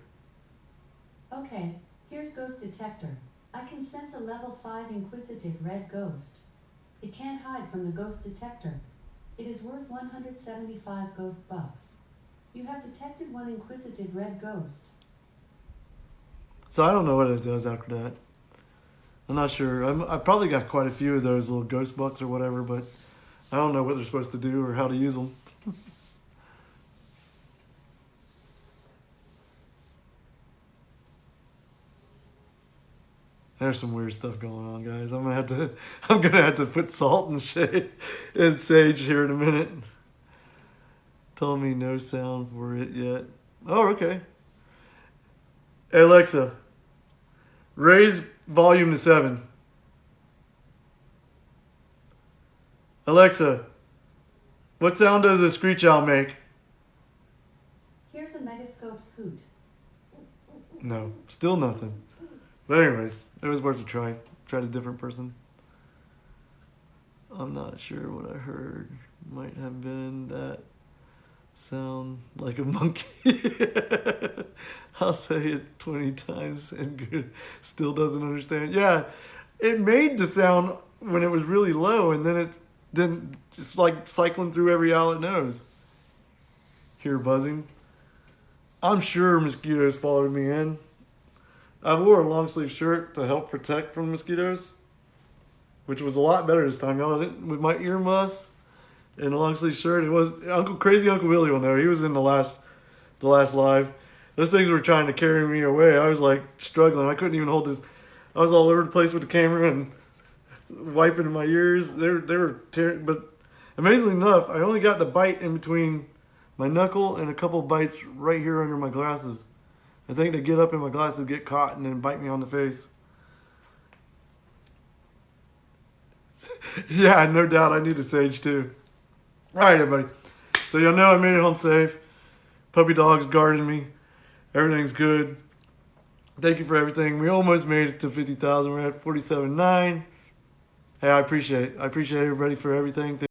C: Okay, here's ghost detector. I can sense a level 5 inquisitive red ghost. It can't hide from the ghost detector. It is worth 175 ghost bucks. You have detected one inquisitive red ghost.
A: So I don't know what it does after that. I'm not sure. I probably got quite a few of those little ghost bucks or whatever, but I don't know what they're supposed to do or how to use them. There's some weird stuff going on, guys. I'm gonna have to put salt and shade and sage here in a minute. Telling me no sound for it yet. Oh, okay. Hey Alexa, raise volume to 7. Alexa, what sound does a screech owl make?
C: Here's a megascope's hoot.
A: No, still nothing. But anyways, it was worth a try. Tried a different person. I'm not sure what I heard. Might have been that sound like a monkey. I'll say it 20 times and good. Still doesn't understand. Yeah, it made the sound when it was really low, and then it didn't. Just like cycling through every owl it knows. Hear buzzing. I'm sure mosquitoes followed me in. I wore a long sleeve shirt to help protect from mosquitoes, which was a lot better this time. Y'all, with my ear muffs and a long sleeve shirt, it was Crazy Uncle Willie will know. He was in the last live. Those things were trying to carry me away. I was like struggling. I couldn't even hold this. I was all over the place with the camera and wiping my ears. They were tearing. But amazingly enough, I only got the bite in between my knuckle and a couple bites right here under my glasses. I think they get up in my glasses, get caught, and then bite me on the face. Yeah, no doubt I need a sage too. All right, everybody. So y'all know I made it home safe. Puppy dog's guarding me. Everything's good. Thank you for everything. We almost made it to 50,000. We're at 47.9. Hey, I appreciate it. I appreciate everybody for everything.